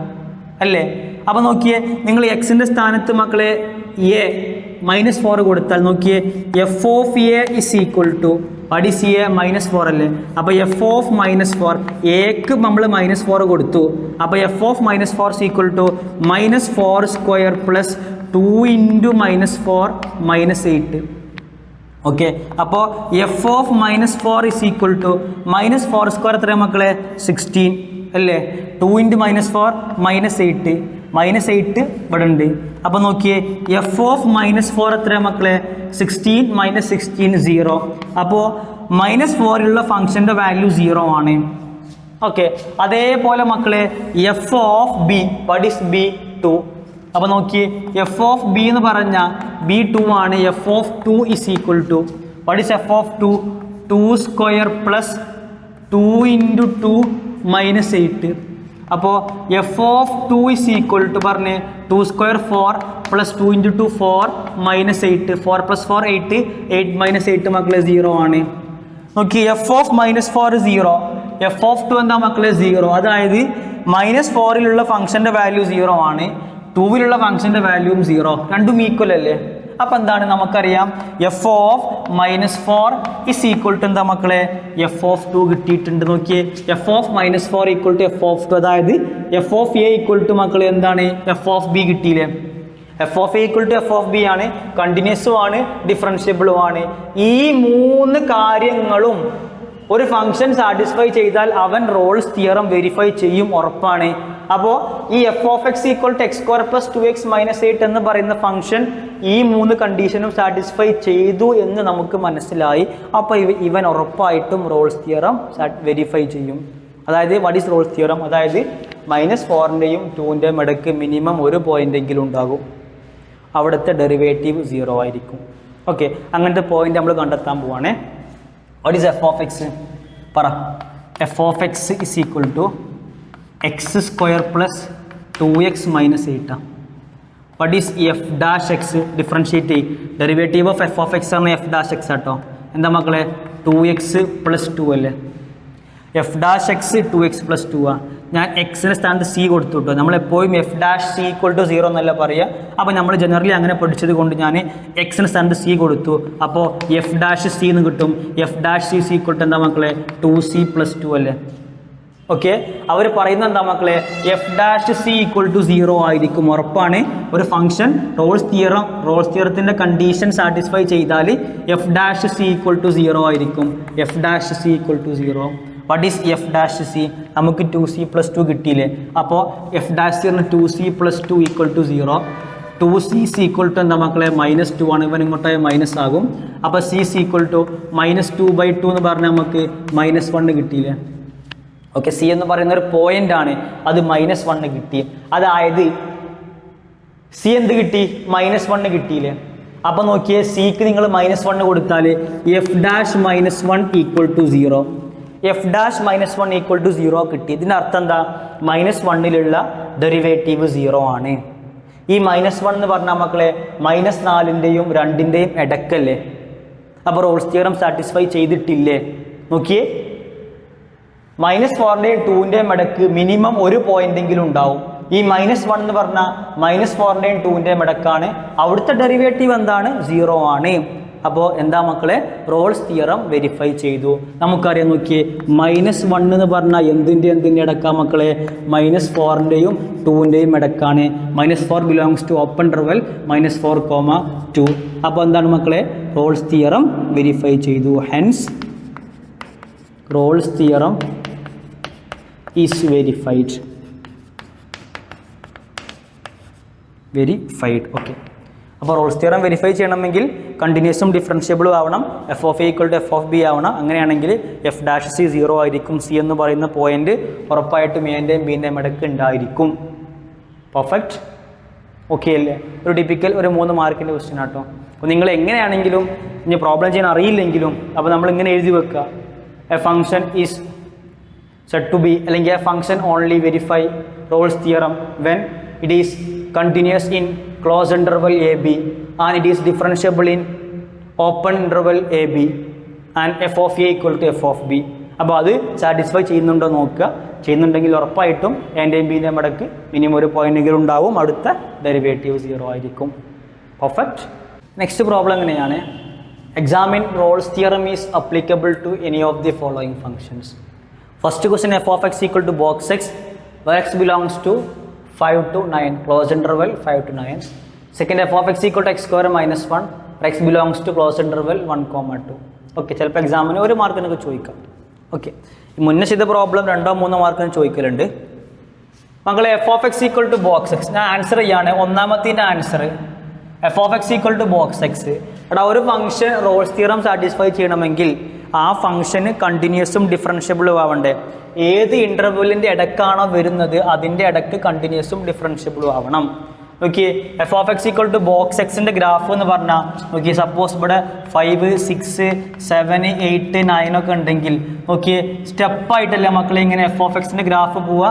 അല്ലേ? അപ്പോൾ നോക്കിയേ, നിങ്ങൾ എക്സിൻ്റെ സ്ഥാനത്ത് മക്കളെ എ -4 കൊടുത്താൽ നോക്കിയേ, F of a is equal to what is a? -4 അല്ലേ? അപ്പോൾ എഫ് ഓഫ് -4 എക്ക് നമ്മൾ -4 കൊടുത്തു. അപ്പോൾ F of -4 is equal to -4² + 2 × -4 - 8. Okay, അപ്പോൾ F of -4 is equal to -4² എത്ര മക്കളെ? 16 അല്ലേ? 2 × -4 -8 -8 ഇവിടെ ഉണ്ട്. അപ്പോൾ നോക്കിയേ, എഫ് ഓഫ് -4 എത്ര മക്കളെ? 16 -16 0. അപ്പോൾ -4 ഉള്ള ഫംഗ്ഷൻ്റെ വാല്യൂ 0 ആണ്. ഓക്കെ, അതേപോലെ മക്കളെ F of B, what is B? 2. അപ്പോൾ നോക്കിയേ, എഫ് ഓഫ് ബി എന്ന് പറഞ്ഞാൽ ബി 2 ആണ്. F of 2 is equal to what is F of 2? 2 square plus 2 into 2 minus 8. അപ്പോൾ F of 2 is equal to പറഞ്ഞ് 2 square 4 plus 2 into 2 4 minus 8. 4 plus 4 8, 8 minus 8 മക്കളെ 0 ആണ്. നോക്കി, F of minus 4 0, f of 2 എന്താ മക്കളെ 0. അതായത് മൈനസ് 4ലുള്ള ഫംഗ്ഷൻ്റെ വാല്യൂ 0 ആണ്, 2ലുള്ള ഫംഗ്ഷൻ്റെ വാല്യൂവും 0, രണ്ടും ഈക്വൽ അല്ലേ. അപ്പം എന്താണ് നമുക്കറിയാം, f of minus 4 is equal to എന്താ മക്കളെ, എഫ് ഓഫ് 2 കിട്ടിയിട്ടുണ്ട്. നോക്കിയേ, F of minus 4 equal to F of 2, അതായത് f of A equal to മക്കളെ എന്താണ്, എഫ് ഓഫ് ബി കിട്ടിയില്ലേ. F of A equal to F of b ആണ്, കണ്ടിന്യൂസും ആണ്, ഡിഫറൻഷ്യബിളും ആണ്. ഈ 3 കാര്യങ്ങളും ഒരു ഫംഗ്ഷൻ സാറ്റിസ്ഫൈ ചെയ്താൽ അവൻ റോൾസ് തിയറം വെരിഫൈ ചെയ്യും, ഉറപ്പാണ്. അപ്പോൾ ഈ f of X equal to X square plus 2x minus 8 എന്ന് പറയുന്ന ഫംഗ്ഷൻ ഈ 3 കണ്ടീഷനും സാറ്റിസ്ഫൈ ചെയ്തു എന്ന് നമുക്ക് മനസ്സിലായി. അപ്പോൾ ഇവൻ ഉറപ്പായിട്ടും റോൾസ് തിയറം വെരിഫൈ ചെയ്യും. അതായത് വാട്ട് ഈസ് റോൾസ് തിയറം? അതായത് -4ൻ്റെയും 2ൻ്റെയും ഇടയ്ക്ക് മിനിമം ഒരു പോയിൻ്റെങ്കിലും ഉണ്ടാകും, അവിടുത്തെ ഡെറിവേറ്റീവ് 0 ആയിരിക്കും. ഓക്കെ, അങ്ങനത്തെ പോയിന്റ് നമ്മൾ കണ്ടെത്താൻ പോവാണേ. What is F of x? പറ. F of x is equal to X square plus 2x minus 8. What is F dash x? Differentiate ചെയ്യും. Derivative of f of x ആണ് എഫ് ഡാഷ് എക്സ് ആട്ടോ. എന്താ മക്കളെ, 2x plus 2 അല്ലേ. F dash X 2x plus 2 ആ. ഞാൻ എക്സിന് സ്ഥാനത്ത് സി കൊടുത്തു കേട്ടോ. നമ്മളെപ്പോഴും f dash C equal to 0 എന്നല്ല പറയുക. അപ്പോൾ നമ്മൾ ജനറലി അങ്ങനെ പഠിച്ചത് കൊണ്ട് ഞാൻ എക്സിന് സ്ഥാനത്ത് സി കൊടുത്തു. അപ്പോൾ എഫ് ഡാഷ് സി എന്ന് കിട്ടും. F dash c c equal to എന്താ മക്കളെ, 2c പ്ലസ് 2 അല്ലേ. ഓക്കെ, അവർ പറയുന്നത് എന്താ മക്കളെ, F dash C equal to 0 ആയിരിക്കും, ഉറപ്പാണ്. ഒരു ഫംഗ്ഷൻ റോൾസ് തിയറത്തിൻ്റെ കണ്ടീഷൻ സാറ്റിസ്ഫൈ ചെയ്താൽ f dash C equal to 0 ആയിരിക്കും. F dash C equal to 0. What is F dash C? നമുക്ക് 2c പ്ലസ് 2 കിട്ടിയില്ലേ. അപ്പോൾ F dash c 2c plus 2 equal to 0. 2c equal to എന്താ മക്കളെ, -2 ആണ്. ഇവൻ ഇങ്ങോട്ടായ മൈനസ് ആകും. അപ്പോൾ c ഈക്വൽ ടു -2/2 എന്ന് പറഞ്ഞാൽ നമുക്ക് -1 കിട്ടിയില്ലേ. ഓക്കെ, സി എന്ന് പറയുന്ന ഒരു പോയിന്റ് ആണ്, അത് -1 കിട്ടി. അതായത് സി എന്ത് കിട്ടി, -1 കിട്ടിയില്ലേ. അപ്പോൾ നോക്കിയേ, സിക്ക് നിങ്ങൾ -1 കൊടുത്താൽ F dash -1 equal to 0. F dash -1 equal to 0 കിട്ടി. ഇതിൻ്റെ അർത്ഥം എന്താ, -1ലുള്ള ഡെറിവേറ്റീവ് 0 ആണ്. ഈ -1 എന്ന് പറഞ്ഞാൽ മക്കളെ -4ൻ്റെയും 2ൻ്റെയും ഇടക്കല്ലേ. അപ്പോൾ റോൾസ് തിയറം സാറ്റിസ്ഫൈ ചെയ്തിട്ടില്ലേ. നോക്കിയേ, -4ൻ്റെയും 2ൻ്റെയും ഇടക്ക് മിനിമം ഒരു പോയിന്റെങ്കിലും ഉണ്ടാവും. ഈ -1 എന്ന് പറഞ്ഞാൽ -4ൻ്റെയും 2ൻ്റെയും ഇടക്കാണ്, അവിടുത്തെ ഡെറിവേറ്റീവ് എന്താണ്, 0 ആണ്. അപ്പോൾ എന്താ മക്കളെ, റോൾസ് തിയറം വെരിഫൈ ചെയ്തു. നമുക്കറിയാം, നോക്കിയേ, -1 എന്ന് പറഞ്ഞാൽ എന്തിൻ്റെ ഇടക്കാ മക്കളെ, -4ൻ്റെയും 2ൻ്റെയും ഇടക്കാണ്. -4 ബിലോങ്സ് ടു ഓപ്പൺ ഇന്റർവെൽ -4, 2. അപ്പോൾ എന്താണ് മക്കളെ, റോൾസ് തിയറം വെരിഫൈ ചെയ്തു. Hence Rolle's theorem is verified. Okay, അപ്പോൾ റോൾസ് തിയറം വെരിഫൈ ചെയ്യണമെങ്കിൽ കണ്ടിന്യൂസും ഡിഫറൻഷ്യബിളും ആവണം, F of A equal to F of B ആവണം. അങ്ങനെയാണെങ്കിൽ എഫ് ഡാഷ് സി 0 ആയിരിക്കും. സി എന്ന് പറയുന്ന പോയിന്റ് ഉറപ്പായിട്ടും എൻ്റെയും ബിൻ്റെയും ഇടയ്ക്ക് ഉണ്ടായിരിക്കും. പെർഫെക്റ്റ്. ഓക്കെ അല്ലേ. ഒരു ടിപ്പിക്കൽ ഒരു 3 മാർക്കിൻ്റെ ക്വസ്റ്റ്യൻ ആട്ടോ. അപ്പോൾ നിങ്ങൾ എങ്ങനെയാണെങ്കിലും ഇനി പ്രോബ്ലം ചെയ്യാൻ അറിയില്ലെങ്കിലും അപ്പോൾ നമ്മൾ ഇങ്ങനെ എഴുതി വെക്കുക, a function is said to be, അല്ലെങ്കിൽ a function only verify Rolle's theorem when it is continuous in closed interval AB and it is differentiable in open interval AB and f of a equal to f of b. അപ്പോൾ അത് satisfy ചെയ്യുന്നുണ്ടോ നോക്കുക. ചെയ്യുന്നുണ്ടെങ്കിൽ ഉറപ്പായിട്ടും എൻ്റെയും ബിൻ്റെയും ഇടയ്ക്ക് minimum ഒരു പോയിന്റെങ്കിലും ഉണ്ടാവും, അടുത്ത ഡെറിവേറ്റീവ് 0 ആയിരിക്കും. പെർഫെക്റ്റ്. നെക്സ്റ്റ് പ്രോബ്ലം എങ്ങനെയാണ്, examine Rolle's theorem is applicable to any of the following functions. First question, f of X equal to box x where x belongs to 5 to 9, closed interval 5 to 9. Second, f of x equal to x square minus 1 where x belongs to closed interval 1, 2. Okay, ചിലപ്പോൾ എക്സാമിന് 1 മാർക്കിനൊക്കെ ചോദിക്കാം. Okay, മുന്നേ ചെയ്ത problem 2-3 മാർക്കിന് ചോദിക്കലുണ്ട്. മക്കളെ, F of X equal to box x, ഞാൻ answer ചെയ്യാണ്. ഒന്നാമത്തിൻ്റെ answer f of X equal to box x. എടാ, ഒരു ഫംഗ്ഷൻ റോൾസ് തിയറം സാറ്റിസ്ഫൈ ചെയ്യണമെങ്കിൽ ആ ഫംഗ്ഷന് കണ്ടിന്യൂസും ഡിഫറൻഷ്യബിളും ആവണ്ടേ. ഏത് ഇൻ്റർവെല്ലിൻ്റെ ഇടക്കാണോ വരുന്നത് അതിൻ്റെ ഇടക്ക് കണ്ടിന്യൂസും ഡിഫറൻഷ്യബിളും ആവണം. നോക്കി F of X equal to box എക്സിൻ്റെ ഗ്രാഫ് എന്ന് പറഞ്ഞാൽ നോക്കി സപ്പോസ് ഇവിടെ 5, 6, 7, 8, 9 ഒക്കെ ഉണ്ടെങ്കിൽ നോക്കി സ്റ്റെപ്പായിട്ടല്ലേ മക്കളെ ഇങ്ങനെ എഫ് ഓഫ് എക്സിൻ്റെ ഗ്രാഫ് പോവുക.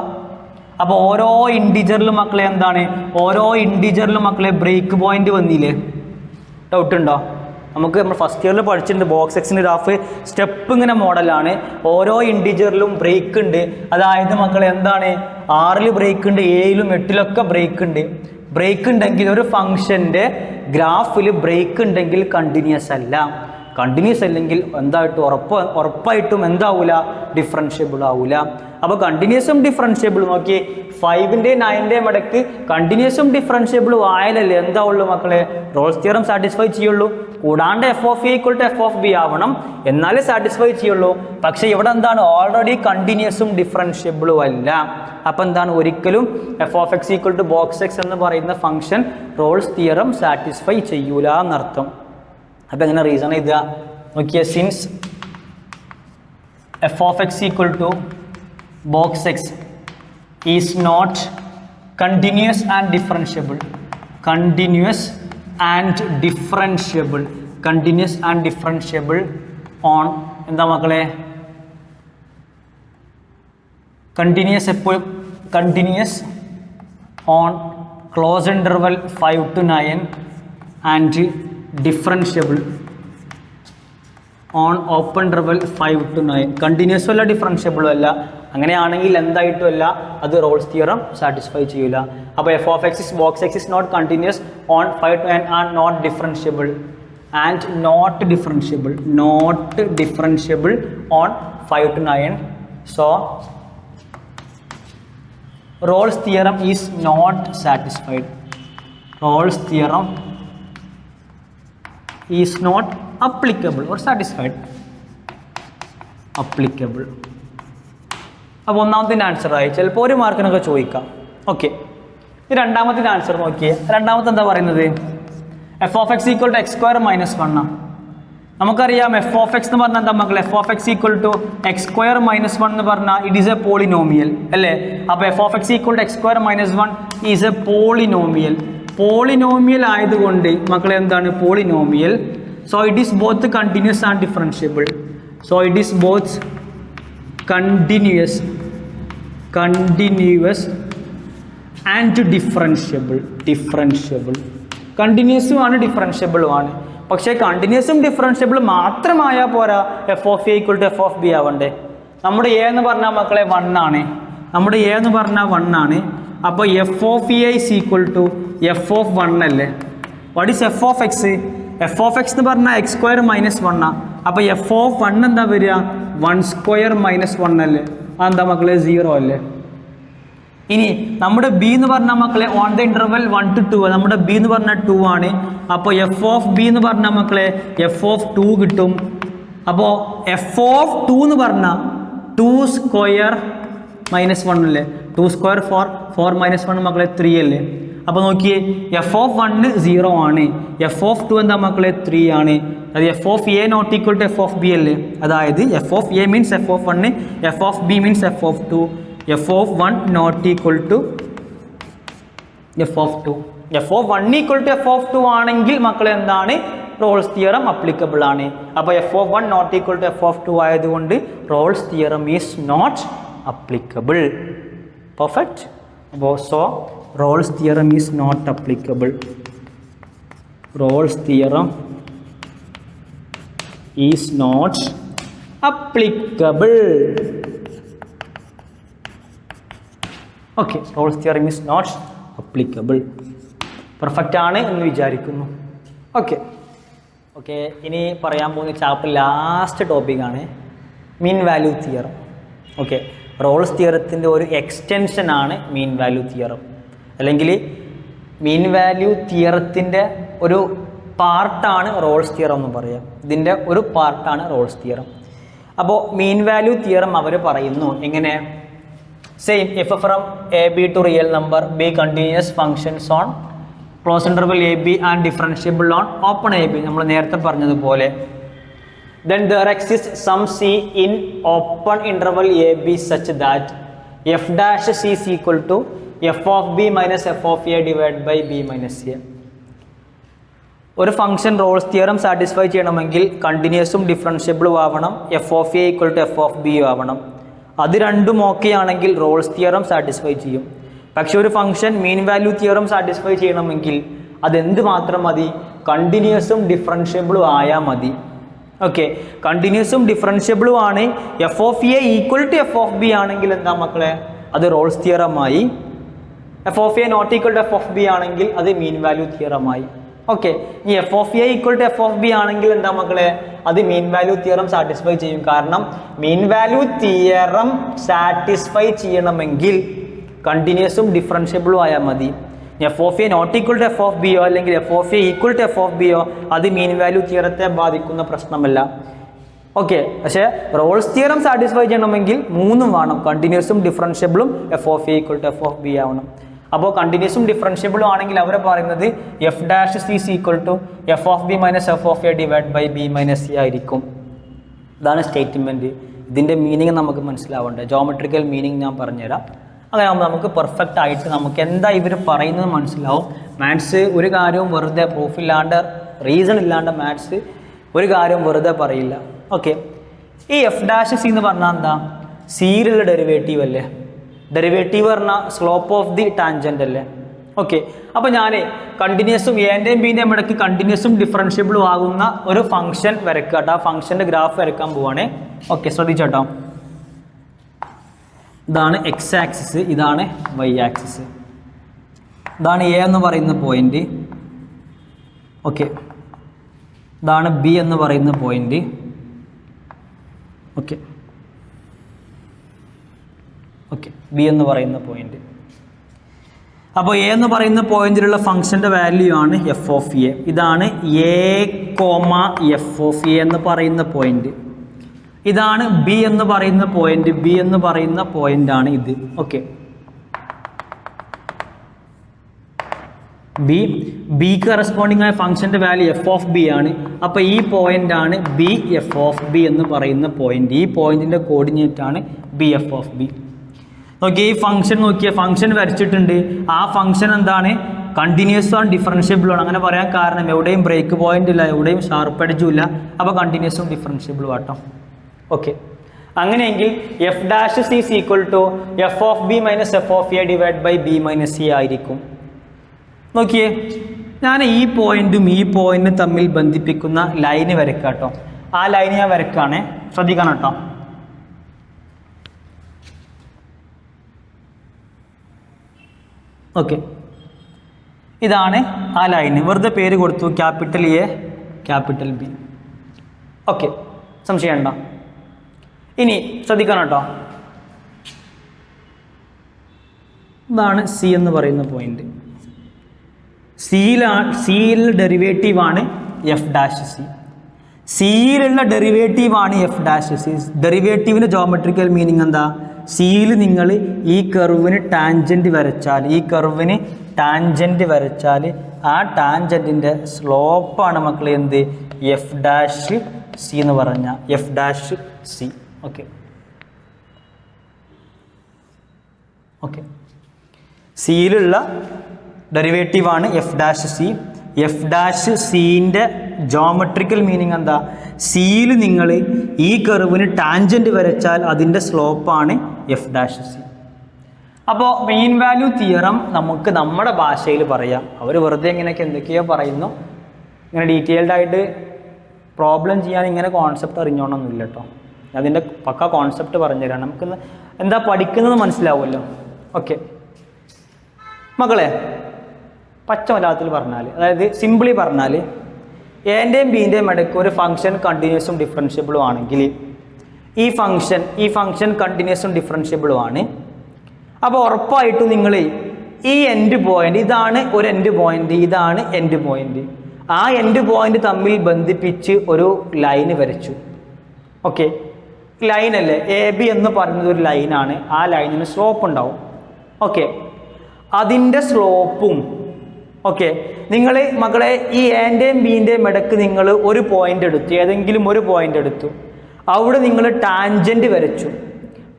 അപ്പോൾ ഓരോ ഇൻഡിജറിലും മക്കളെ എന്താണ്, ഓരോ ഇൻഡിജറിലും മക്കളെ ബ്രേക്ക് പോയിന്റ് വന്നില്ലേ? ഡൗട്ട് ഉണ്ടോ? നമുക്ക് നമ്മൾ ഫസ്റ്റ് ഇയറിൽ പഠിച്ചിട്ടുണ്ട് ബോക്സ് എക്സിൻ്റെ ഗ്രാഫ് സ്റ്റെപ്പ് ഇങ്ങനെ മോഡലാണ്. ഓരോ ഇൻഡിജറിലും ബ്രേക്ക് ഉണ്ട്. അതായത് മക്കളെ എന്താണ്, 6 ബ്രേക്ക് ഉണ്ട്, 7, 8 ബ്രേക്ക് ഉണ്ട്. ബ്രേക്ക് ഉണ്ടെങ്കിൽ ഒരു ഫംഗ്ഷൻ്റെ ഗ്രാഫിൽ ബ്രേക്ക് ഉണ്ടെങ്കിൽ കണ്ടിന്യൂസ് അല്ല. കണ്ടിന്യൂസ് അല്ലെങ്കിൽ എന്തായിട്ടും ഉറപ്പായിട്ടും എന്താവൂല, ഡിഫറൻഷ്യബിൾ ആവൂല. അപ്പോൾ കണ്ടിന്യൂസും ഡിഫറൻഷ്യബിൾ നോക്കി 5ൻ്റെയും 9ൻ്റെയും ഇടയ്ക്ക് കണ്ടിന്യൂസും ഡിഫറൻഷ്യബിളും ആയാലല്ലേ എന്താവുള്ളൂ മക്കളെ, റോൾസ് തിയറം സാറ്റിസ്ഫൈ ചെയ്യുള്ളൂ. കൂടാണ്ട് f of A equal to F of B ആവണം, എന്നാലേ സാറ്റിസ്ഫൈ ചെയ്യുള്ളൂ. പക്ഷേ ഇവിടെ എന്താണ്, ഓൾറെഡി കണ്ടിന്യൂസും ഡിഫറൻഷ്യബിളും അല്ല. അപ്പം എന്താണ്, ഒരിക്കലും f of X equal to box x എന്ന് പറയുന്ന ഫംഗ്ഷൻ റോൾസ് തിയറം സാറ്റിസ്ഫൈ ചെയ്യൂല എന്നർത്ഥം. അപ്പം എങ്ങനെ റീസൺ ചെയ്തുക നോക്കിയാൽ, since f of X equal to box x is not continuous and differentiable, continuous and differentiable on എന്താ മക്കളെ, continuous എപ്പോഴും continuous on closed interval 5 to 9 and differentiable on open interval 5 to 9. കണ്ടിന്യൂസും അല്ല ഡിഫറൻഷ്യബിളും അല്ല. അങ്ങനെയാണെങ്കിൽ എന്തായിട്ടും അല്ല, അത് റോൾസ് തിയറം സാറ്റിസ്ഫൈ ചെയ്യില്ല. അപ്പോൾ F of x box x is not continuous on 5 to 9 and not differentiable on 5 to 9. So Rolle's theorem is not satisfied. Rolle's theorem is not applicable or satisfied. applicable. അപ്പോൾ ഒന്നാമത്തെ answer ആയി. ചിലപ്പോൾ ഒരു മാർക്കിനൊക്കെ ചോദിക്കാം. Okay, ഈ രണ്ടാമത്തെ answer നോക്കിയേ. രണ്ടാമത്തെ എന്താ പറയുന്നത്, f of X equal to X square minus 1. നമുക്കറിയാം എഫ് ഓഫ് എക്സ് എന്ന് പറഞ്ഞാൽ എന്താ മക്കളെ, F of X equal to X square minus 1 എന്ന് പറഞ്ഞാൽ ഇറ്റ് ഈസ് എ പോളിനോമിയൽ അല്ലേ. അപ്പോൾ F of X equal to X square minus 1 is a polynomial. Polynomial ആയതുകൊണ്ട് മക്കളെ എന്താണ്, polynomial. So it is both continuous and differentiable. So it is both continuous and differentiable. കണ്ടിന്യൂസും ആണ് ഡിഫറൻഷ്യബിളും ആണ്. പക്ഷേ കണ്ടിന്യൂസും ഡിഫറൻഷ്യബിൾ മാത്രമായാൽ പോരാ, F of A equal to F of b ആവണ്ടേ. നമ്മുടെ എ എന്ന് പറഞ്ഞാൽ മക്കളെ 1 ആണ്. അപ്പോൾ F of a is equal to F of 1 അല്ലേ. What is F of x? F of x എന്ന് പറഞ്ഞാൽ എക്സ് സ്ക്വയർ മൈനസ് 1. അപ്പോൾ എഫ് ഓഫ് 1 എന്താ വരിക, 1 സ്ക്വയർ മൈനസ് 1 അല്ലേ. അതെന്താ മക്കളെ, 0 അല്ലേ. ഇനി നമ്മുടെ ബി എന്ന് പറഞ്ഞാൽ മക്കളെ ഓൺ ദ ഇൻ്റർവെൽ 1 to 2, നമ്മുടെ ബി എന്ന് പറഞ്ഞാൽ 2 ആണ്. അപ്പോൾ എഫ് ഓഫ് ബി എന്ന് പറഞ്ഞാൽ മക്കളെ എഫ് ഓഫ് 2 കിട്ടും. അപ്പോൾ എഫ് ഓഫ് 2 എന്ന് പറഞ്ഞാൽ 2 സ്ക്വയർ മൈനസ് 1 അല്ലേ. 2 സ്ക്വയർ 4 മൈനസ് 1 മക്കളെ 3 അല്ലേ. അപ്പോൾ നോക്കിയേ, എഫ് ഓഫ് 1 0 ആണ്, എഫ് ഓഫ് 2 എന്താ മക്കളെ 3 ആണ്. അത് f of a not equal to F of b അല്ലേ. അതായത് f of A means f of 1, f of B means f of 2. F of 1 not equal to F of 2. F of 1 equal to F of 2 ആണെങ്കിൽ മക്കളെ എന്താണ്, Rolle's theorem applicable ആണ്. അപ്പോൾ F of 1 not equal to F of 2 ആയതുകൊണ്ട് Rolle's theorem is not applicable. Perfect. അപ്പോൾ so Rolle's theorem is not applicable. Rolle's theorem is not applicable. Okay, Rolle's theorem is not applicable. Perfect ആണ് എന്ന് വിചാരിക്കുന്നു. Okay, ഇനി പറയാൻ പോകുന്ന chapter last ടോപ്പിക്കാണ് mean value theorem. Okay, Rolle's തിയറത്തിൻ്റെ ഒരു എക്സ്റ്റൻഷനാണ് മീൻ വാല്യൂ തിയറം, അല്ലെങ്കിൽ മീൻ വാല്യൂ തിയറത്തിൻ്റെ ഒരു പാർട്ടാണ് റോൾസ് തിയറം എന്ന് പറയാം. ഇതിൻ്റെ ഒരു പാർട്ടാണ് റോൾസ് തിയറം. അപ്പോൾ മീൻ വാല്യൂ തിയറം അവർ പറയുന്നു എങ്ങനെ, same f from a b to real number b continuous functions on close interval a b and differentiable on open a b. നമ്മൾ നേരത്തെ പറഞ്ഞതുപോലെ then there exists some c in open interval a b such that f dash c is equal to f of b minus f of a divided by b minus a. ഒരു function Rolle's theorem satisfy ചെയ്യണമെങ്കിൽ കണ്ടിന്യൂസും ഡിഫറൻഷ്യബിളും ആവണം, F of A equal to F of B ആവണം. അത് രണ്ടും okay ആണെങ്കിൽ Rolls theorem satisfy ചെയ്യും. പക്ഷെ ഒരു ഫംഗ്ഷൻ മീൻ വാല്യൂ തിയറം സാറ്റിസ്ഫൈ ചെയ്യണമെങ്കിൽ അതെന്ത് മാത്രം മതി? കണ്ടിന്യൂസും ഡിഫറൻഷ്യബിളും ആയാൽ മതി. ഓക്കെ, കണ്ടിന്യൂസും ഡിഫറൻഷ്യബിളും ആണ്. F of A equal to F of b ആണെങ്കിൽ എന്താ മക്കളെ? അത് റോൾസ് തിയറമായി. F of a not equal to F of b ആണെങ്കിൽ അത് മീൻ വാല്യൂ തിയറമായി. ഓക്കെ, ഈ f of A equal to F of b ആണെങ്കിൽ എന്താ മക്കളെ? അത് മീൻ വാല്യൂ തിയറം സാറ്റിസ്ഫൈ ചെയ്യും. കാരണം മീൻ വാല്യൂ തിയറം സാറ്റിസ്ഫൈ ചെയ്യണമെങ്കിൽ കണ്ടിന്യൂസും ഡിഫറൻഷ്യബിളും ആയാൽ മതി. F of a not equal to F of ബിയോ അല്ലെങ്കിൽ f of A equal to F of ബിയോ അത് മീൻ വാല്യൂ തിയറത്തെ ബാധിക്കുന്ന പ്രശ്നമല്ല. ഓക്കെ, പക്ഷേ റോൾസ് തിയറം സാറ്റിസ്ഫൈ ചെയ്യണമെങ്കിൽ മൂന്നും വേണം, കണ്ടിന്യൂസും ഡിഫറൻഷ്യബിളും f of A equal to F of B ആവണം. അപ്പോൾ കണ്ടിന്യൂസും ഡിഫറൻഷ്യബിളും ആണെങ്കിൽ അവരെ പറയുന്നത് f dash C is equal to F of B minus F of A divide by B minus C ആയിരിക്കും. ഇതാണ് സ്റ്റേറ്റ്മെൻറ്റ്. ഇതിൻ്റെ മീനിങ് നമുക്ക് മനസ്സിലാവേണ്ടത്. ജോമെട്രിക്കൽ മീനിങ് ഞാൻ പറഞ്ഞുതരാം. അങ്ങനെ ആകുമ്പോൾ നമുക്ക് പെർഫെക്റ്റ് ആയിട്ട് നമുക്ക് എന്താ ഇവർ പറയുന്നത് മനസ്സിലാവും. മാത്സ് ഒരു കാര്യവും വെറുതെ പ്രൂഫില്ലാണ്ട് റീസൺ ഇല്ലാണ്ട് മാത്സ് ഒരു കാര്യവും വെറുതെ പറയില്ല. ഓക്കെ, ഈ എഫ് ഡാഷ് സി എന്ന് പറഞ്ഞാൽ എന്താ? സിയിലുള്ള ഡെറിവേറ്റീവ് അല്ലേ? ഡെറിവേറ്റീവ് പറഞ്ഞാൽ സ്ലോപ്പ് ഓഫ് ദി ടാൻജൻ്റ് അല്ലേ? ഓക്കെ, അപ്പോൾ ഞാൻ കണ്ടിന്യൂസും എൻ്റെയും ബീൻ്റെയും ഇടയ്ക്ക് കണ്ടിന്യൂസും ഡിഫറൻഷ്യബിളും ആകുന്ന ഒരു ഫംഗ്ഷൻ വരക്കുക കേട്ടോ. ആ ഫംഗ്ഷൻ്റെ ഗ്രാഫ് വരയ്ക്കാൻ പോവാണ്. ഓക്കെ, ശ്രദ്ധിച്ചോട്ടോ. ഇതാണ് എക്സ് ആക്സിസ്, ഇതാണ് വൈ ആക്സിസ്. ഇതാണ് എ എന്ന് പറയുന്ന പോയിന്റ്. ഓക്കെ, ഇതാണ് ബി എന്ന് പറയുന്ന പോയിന്റ്. ഓക്കെ ഓക്കെ ബി എന്ന് പറയുന്ന പോയിന്റ്. അപ്പോൾ എ എന്ന് പറയുന്ന പോയിന്റിലുള്ള ഫംഗ്ഷൻ്റെ വാല്യൂ ആണ് എഫ് ഓഫ് എ. ഇതാണ് A comma f of A എന്ന് പറയുന്ന പോയിന്റ്. ഇതാണ് ബി എന്ന് പറയുന്ന പോയിന്റ്. ബി എന്ന് പറയുന്ന പോയിന്റ് ആണ് ഇത്. ഓക്കെ, ബി കറസ്പോണ്ടിങ് ആയ ഫംഗ്ഷൻ്റെ വാല്യൂ എഫ് ഓഫ് ബി ആണ്. അപ്പോൾ ഈ പോയിന്റ് ആണ് ബി എഫ് ഓഫ് ബി എന്ന് പറയുന്ന പോയിന്റ്. ഈ പോയിന്റിൻ്റെ കോർഡിനേറ്റ് ആണ് ബി എഫ് ഓഫ് ബി. നോക്കിയ ഈ ഫംഗ്ഷൻ നോക്കിയ ഫംഗ്ഷൻ വരച്ചിട്ടുണ്ട്. ആ ഫംഗ്ഷൻ എന്താണ്? കണ്ടിന്യൂസ് ആണ്, ഡിഫറൻഷ്യബിളും ആണ്. അങ്ങനെ പറയാൻ കാരണം എവിടെയും ബ്രേക്ക് പോയിന്റ് ഇല്ല, എവിടെയും ഷാർപ്പ് എഡ്ജും ഇല്ല. അപ്പോൾ കണ്ടിന്യൂസും ഡിഫറൻഷ്യബിളും ആട്ടോ. ഓക്കെ, അങ്ങനെയെങ്കിൽ F dash C is equal to F of B minus F of A divide by B minus C ആയിരിക്കും. നോക്കിയേ, ഞാൻ ഈ പോയിന്റും ഈ പോയിന്റും തമ്മിൽ ബന്ധിപ്പിക്കുന്ന ലൈന് വരയ്ക്കാം കേട്ടോ. ആ ലൈന് ഞാൻ വരയ്ക്കുകയാണേ, ശ്രദ്ധിക്കണം കേട്ടോ. ഓക്കെ, ഇതാണ് ആ ലൈന്. വെറുതെ പേര് കൊടുത്തു, capital A capital B. Okay, സംശയം ഉണ്ടോ? ഇനി ശ്രദ്ധിക്കണം കേട്ടോ. ഇതാണ് സി എന്ന് പറയുന്ന പോയിന്റ്. സിയിൽ ഡെറിവേറ്റീവ് ആണ് എഫ് ഡാഷ് സി. സിയിലുള്ള ഡെറിവേറ്റീവ് ആണ് എഫ് ഡാഷ് സി. ഡെറിവേറ്റീവിൻ്റെ ജോമെട്രിക്കൽ മീനിങ് എന്താ? സിയിൽ നിങ്ങൾ ഈ കർവിന് ടാൻജൻറ്റ് വരച്ചാൽ, ഈ കർവിന് ടാൻജൻറ്റ് വരച്ചാൽ ആ ടാൻജൻറ്റിൻ്റെ സ്ലോപ്പാണ് മക്കളെ എന്ത്? എഫ് ഡാഷ് സി എന്ന് പറഞ്ഞാൽ f dash c. Okay okay സിയിലുള്ള ഡെറിവേറ്റീവാണ് f dash C. F dash സീൻ്റെ ജോമെട്രിക്കൽ മീനിങ് എന്താ? സിയിൽ നിങ്ങൾ ഈ കർവിന് ടാൻജൻറ്റ് വരച്ചാൽ അതിൻ്റെ സ്ലോപ്പാണ് എഫ് ഡാഷ് സി. അപ്പോൾ മീൻ വാല്യൂ തിയറം നമുക്ക് നമ്മുടെ ഭാഷയിൽ പറയാം. അവർ വെറുതെ ഇങ്ങനെയൊക്കെ എന്തൊക്കെയോ പറയുന്നു. ഇങ്ങനെ ഡീറ്റെയിൽഡ് ആയിട്ട് പ്രോബ്ലം ചെയ്യാൻ ഇങ്ങനെ കോൺസെപ്റ്റ് അറിഞ്ഞോണമെന്നില്ല കേട്ടോ. അതിൻ്റെ പക്ക കോൺസെപ്റ്റ് പറഞ്ഞുതരാം. നമുക്ക് എന്താ പഠിക്കുന്നത് മനസ്സിലാവുമല്ലോ. ഓക്കെ മക്കളെ, പച്ച മലയാളത്തിൽ പറഞ്ഞാൽ, അതായത് സിംപിളി പറഞ്ഞാൽ, എൻ്റെയും ബീൻ്റെയും ഇടയ്ക്ക് ഒരു ഫംഗ്ഷൻ കണ്ടിന്യൂസും ഡിഫറൻഷ്യബിളും ആണെങ്കിൽ ഈ ഫംഗ്ഷൻ കണ്ടിന്യൂസും ഡിഫറൻഷ്യബിളും ആണ്. അപ്പോൾ ഉറപ്പായിട്ടും നിങ്ങൾ ഈ എൻഡ് പോയിന്റ്, ഇതാണ് ഒരു എൻഡ് പോയിന്റ്, ഇതാണ് എൻഡ് പോയിന്റ്, ആ എൻഡ് പോയിന്റ് തമ്മിൽ ബന്ധിപ്പിച്ച് ഒരു ലൈന് വരച്ചു. ഓക്കെ, ലൈൻ അല്ലേ? എ ബി എന്ന് പറയുന്നത് ഒരു ലൈനാണ്. ആ ലൈനിന് സ്ലോപ്പ് ഉണ്ടാവും. ഓക്കെ, അതിൻ്റെ സ്ലോപ്പും ഓക്കെ, നിങ്ങൾ മക്കളെ ഈ എൻ്റെയും ബീൻ്റെയും ഇടയ്ക്ക് നിങ്ങൾ ഒരു പോയിന്റ് എടുത്തു, ഏതെങ്കിലും ഒരു പോയിന്റ് എടുത്തു, അവിടെ നിങ്ങൾ ടാൻജൻറ്റ് വരച്ചു.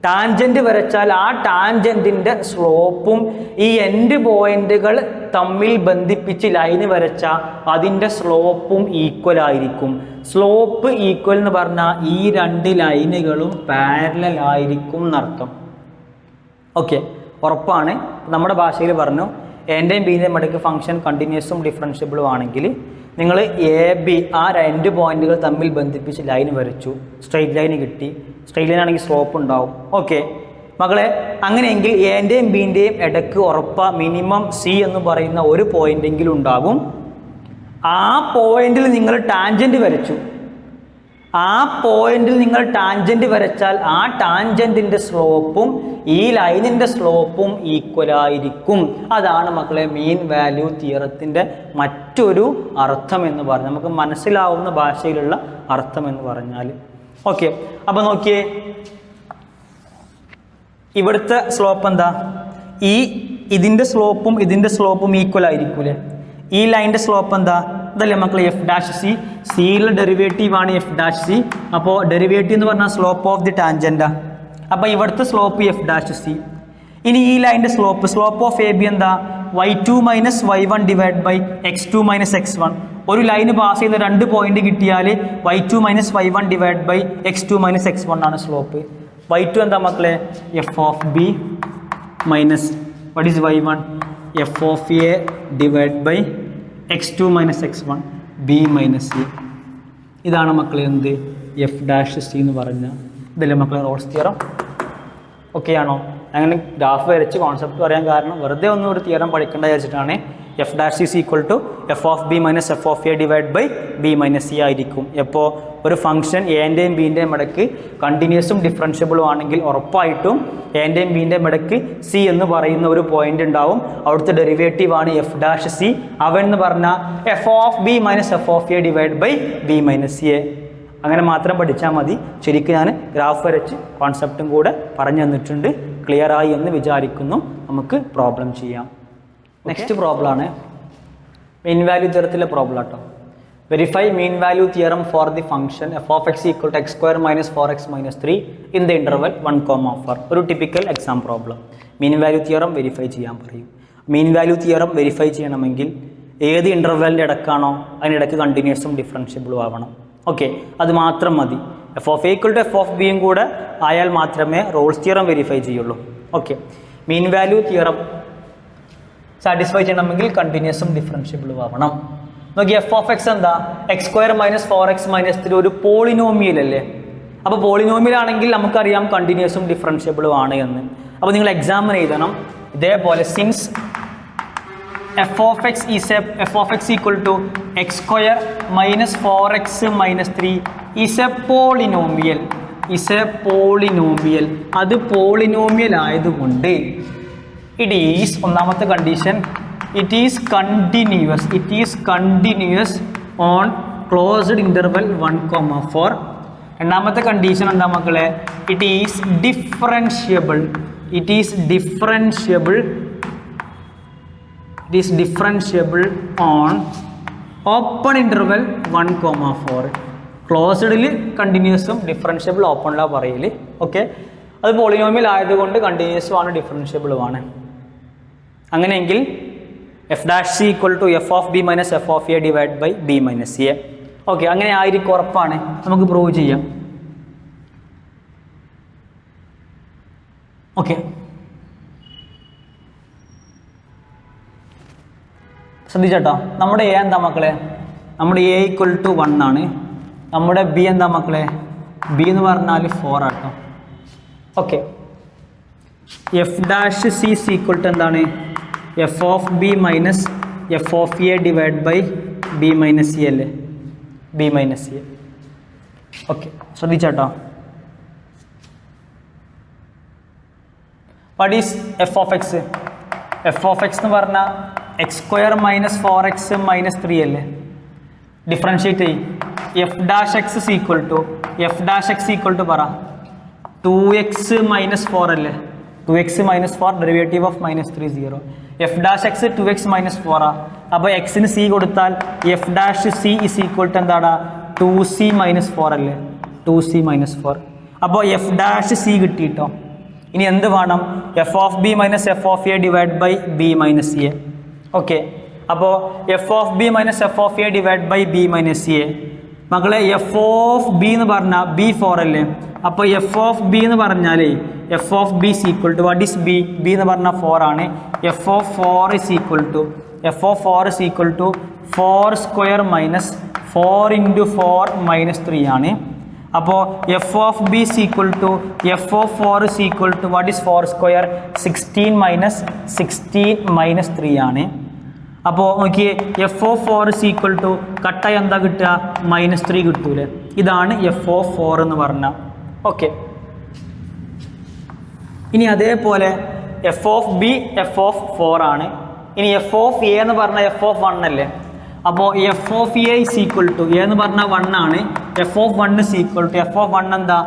ടാൻജൻറ്റ് വരച്ചാൽ ആ ടാൻജൻറ്റിൻ്റെ സ്ലോപ്പും ഈ എൻഡ് പോയിന്റുകൾ തമ്മിൽ ബന്ധിപ്പിച്ച് ലൈന് വരച്ചാൽ അതിൻ്റെ സ്ലോപ്പും ഈക്വൽ ആയിരിക്കും. സ്ലോപ്പ് ഈക്വൽ എന്ന് പറഞ്ഞാൽ ഈ രണ്ട് ലൈനുകളും പാരലൽ ആയിരിക്കും എന്നർത്ഥം. ഓക്കെ, ഉറപ്പാണ്. നമ്മുടെ ഭാഷയിൽ പറഞ്ഞു എൻ്റെയും ബീൻ്റെയും ഇടയ്ക്ക് ഫംഗ്ഷൻ കണ്ടിന്യൂസും ഡിഫറൻഷ്യബിളും ആണെങ്കിൽ നിങ്ങൾ എ ബി ആ രണ്ട് പോയിന്റുകൾ തമ്മിൽ ബന്ധിപ്പിച്ച് ലൈൻ വരച്ചു, സ്ട്രെയിറ്റ് ലൈൻ കിട്ടി. സ്ട്രെയിറ്റ് ലൈൻ ആണെങ്കിൽ സ്ലോപ്പ് ഉണ്ടാവും. ഓക്കെ മക്കളെ, അങ്ങനെയെങ്കിൽ എൻ്റെയും ബീൻ്റെയും ഇടയ്ക്ക് മിനിമം സി എന്ന് പറയുന്ന ഒരു പോയിന്റെങ്കിലും ഉണ്ടാകും. ആ പോയിന്റിൽ നിങ്ങൾ ടാൻജൻറ്റ് വരച്ചു. ആ പോയിന്റിൽ നിങ്ങൾ ടാൻജൻറ്റ് വരച്ചാൽ ആ ടാൻജൻറ്റിൻ്റെ സ്ലോപ്പും ഈ ലൈനിൻ്റെ സ്ലോപ്പും ഈക്വലായിരിക്കും. അതാണ് മക്കളെ മീൻ വാല്യൂ തിയറത്തിൻ്റെ മറ്റൊരു അർത്ഥം എന്ന് പറഞ്ഞാൽ, നമുക്ക് മനസ്സിലാവുന്ന ഭാഷയിലുള്ള അർത്ഥം എന്ന് പറഞ്ഞാൽ. ഓക്കെ, അപ്പോൾ നോക്കിയേ, ഇവിടുത്തെ സ്ലോപ്പ് എന്താ? ഇതിൻ്റെ സ്ലോപ്പും ഈക്വൽ ആയിരിക്കൂലേ? ഈ ലൈനിൻ്റെ സ്ലോപ്പ് എന്താ? ഇതല്ലേ മക്കളെ എഫ് ഡാഷ് സി. സിയിലെ ഡെറിവേറ്റീവ് ആണ് എഫ് ഡാഷ് സി. അപ്പോൾ ഡെറിവേറ്റീവ് എന്ന് പറഞ്ഞാൽ സ്ലോപ്പ് ഓഫ് ദി ടാൻജൻറ്റാ. അപ്പോൾ ഇവിടുത്തെ സ്ലോപ്പ് എഫ് ഡാഷ് സി. ഇനി ഈ ലൈനിൻ്റെ സ്ലോപ്പ് ഓഫ് എ ബി എന്താ? y2 minus y1 divide by x2 minus x1. ഒരു ലൈന് പാസ് ചെയ്യുന്ന രണ്ട് പോയിന്റ് കിട്ടിയാൽ y2 minus y1 divide by x2 minus x1 ആണ് സ്ലോപ്പ്. y2 എന്താ മക്കളെ? F of B minus what is y1? F of A divide by x2 minus x1 B minus C. ഇതാണ് മക്കളെ എന്ത്? F dash c എന്ന് പറഞ്ഞാൽ. ഇതല്ലേ മക്കളെ റോൾസ് തിയറം? ഓക്കെ ആണോ? അങ്ങനെ ഗ്രാഫ് വരച്ച് കോൺസെപ്റ്റ് പറയാൻ കാരണം വെറുതെ ഒന്നും ഒരു തിയറം പഠിക്കേണ്ട വിചാരിച്ചിട്ടാണ്. F dash is equal to F of B minus F of A divide by B minus C ആയിരിക്കും. എപ്പോൾ ഒരു ഫംഗ്ഷൻ എൻ്റെയും ബീൻ്റെയും ഇടയ്ക്ക് കണ്ടിന്യൂസും ഡിഫറൻഷ്യബിളും ആണെങ്കിൽ ഉറപ്പായിട്ടും എൻ്റെയും ബീൻ്റെയും ഇടയ്ക്ക് സി എന്ന് പറയുന്ന ഒരു പോയിന്റ് ഉണ്ടാവും. അവിടുത്തെ ഡെറിവേറ്റീവ് ആണ് എഫ് ഡാഷ് സി. അവൻ എന്ന് പറഞ്ഞാൽ F of B minus F of A divide by B minus C A. അങ്ങനെ മാത്രം പഠിച്ചാൽ മതി. ശരിക്കും ഞാൻ ഗ്രാഫ് വരച്ച് കോൺസെപ്റ്റും കൂടെ പറഞ്ഞു തന്നിട്ടുണ്ട്. ക്ലിയർ ആയി എന്ന് വിചാരിക്കുന്നു. നമുക്ക് പ്രോബ്ലം ചെയ്യാം. നെക്സ്റ്റ് പ്രോബ്ലമാണ് മീൻ വാല്യൂ തിയറത്തിലെ പ്രോബ്ലം കേട്ടോ. Verify mean value theorem for the function F of X equal to X square minus 4x minus 3 in the interval 1,4. ഒരു typical exam problem. Mean value theorem verify ചെയ്യാൻ പറയും. മീൻ value theorem verify ചെയ്യണമെങ്കിൽ ഏത് ഇൻ്റർവെലിൻ്റെ ഇടക്കാണോ അതിനിടയ്ക്ക് കണ്ടിന്യൂസും ഡിഫറൻഷ്യബിളും ആവണം. Okay, അത് മാത്രം മതി. F of A equal to F of ബിയും കൂടെ ആയാൽ മാത്രമേ റോൾസ് തിയറം വെരിഫൈ ചെയ്യുള്ളൂ. Okay, mean value theorem satisfy ചെയ്യണമെങ്കിൽ കണ്ടിന്യൂസും ഡിഫറൻഷ്യബിളും ആവണം. നോക്കി, എഫ് ഓഫ് എക്സ് എന്താ? X square minus 4x minus 3 ഒരു പോളിനോമിയൽ അല്ലേ? അപ്പോൾ പോളിനോമിയൽ ആണെങ്കിൽ നമുക്കറിയാം കണ്ടിന്യൂസും ഡിഫറൻഷ്യബിളും ആണ് എന്ന്. അപ്പോൾ നിങ്ങൾ എക്സാമിന് എഴുതണം ഇതേപോലെ. Since f of X equal to X square minus 4x minus 3 is a polynomial. അത് പോളിനോമിയൽ ആയതുകൊണ്ട് ഇറ്റ് ഈസ്, ഒന്നാമത്തെ condition, it is continuous on closed interval 1,4. രണ്ടാമത്തെ കണ്ടീഷൻ എന്താ മക്കളെ? It is differentiable on open interval 1,4. ക്ലോസ്ഡിൽ കണ്ടിന്യൂസും differentiable ഓപ്പണിലാണ് പറയൽ. ഓക്കെ, അത് പോളിനോമിയൽ ആയതുകൊണ്ട് കണ്ടിന്യൂസും ആണ് ഡിഫറൻഷ്യബിളും ആണ്. അങ്ങനെയെങ്കിൽ F dash C equal to F of B minus F of A divide by B minus C A. Okay, അങ്ങനെ ആയിരിക്കും, ഉറപ്പാണ്. നമുക്ക് പ്രൂവ് ചെയ്യാം. ഓക്കെ, ശ്രദ്ധിച്ചേട്ടോ. നമ്മുടെ എ എന്താ മക്കളെ? നമ്മുടെ എ ഈക്വൽ ടു 1 ആണ്. നമ്മുടെ ബി എന്താ മക്കളെ? ബി എന്ന് പറഞ്ഞാൽ 4 ആട്ടോ. Okay, f dash C equal to എന്താണ്? F of B minus F of A divide by B minus c അല്ലേ? B minus c. ഓക്കെ, ശ്രദ്ധിച്ചേട്ടോ. What is F of x? F of x എന്ന് പറഞ്ഞാൽ X square minus 4x minus 3 അല്ലേ? Differentiate ചെയ്യും. F dash X equal to പറ 2x minus 4 അല്ലേ? 2x minus 4 derivative of -3 0. F dash X 2x minus 4 ആ. അപ്പോൾ എക്സിന് സി കൊടുത്താൽ F dash C is equal to എന്താണ് 2c minus 4 അല്ലേ, 2c minus 4. അപ്പോൾ എഫ് ഡാഷ് സി കിട്ടിയിട്ടോ. ഇനി എന്ത് വേണം? F of B minus F of A divide by B minus a. Okay, അപ്പോൾ F of B minus F of A divide by B minus a. മക്കളെ F of B എന്ന് പറഞ്ഞാൽ B 4 അല്ലേ, അപ്പോൾ F of B എന്ന് പറഞ്ഞാൽ F of B is equal to what is b? b എന്ന് പറഞ്ഞാൽ 4 ആണ്. F of 4 is equal to 4 square minus 4 into 4 minus 3 ആണ്. അപ്പോൾ F of B is equal to F of 4 is equal to what is 4 square 16 minus 3 ആണ്. അപ്പോൾ നോക്കിയേ F of 4 is equal to കട്ടായി എന്താ കിട്ടുക? -3 കിട്ടൂലേ. ഇതാണ് എഫ് ഓഫ് 4 എന്ന് പറഞ്ഞാൽ. ഓക്കെ, ഇനി അതേപോലെ F of B F of 4 ആണ്. ഇനി എഫ് ഓഫ് എ എന്ന് പറഞ്ഞാൽ എഫ് ഓഫ് 1 അല്ലേ, അപ്പോൾ F of A is equal to A എന്ന് പറഞ്ഞാൽ 1 ആണ്. F of 1 is equal to F of 1 എന്താ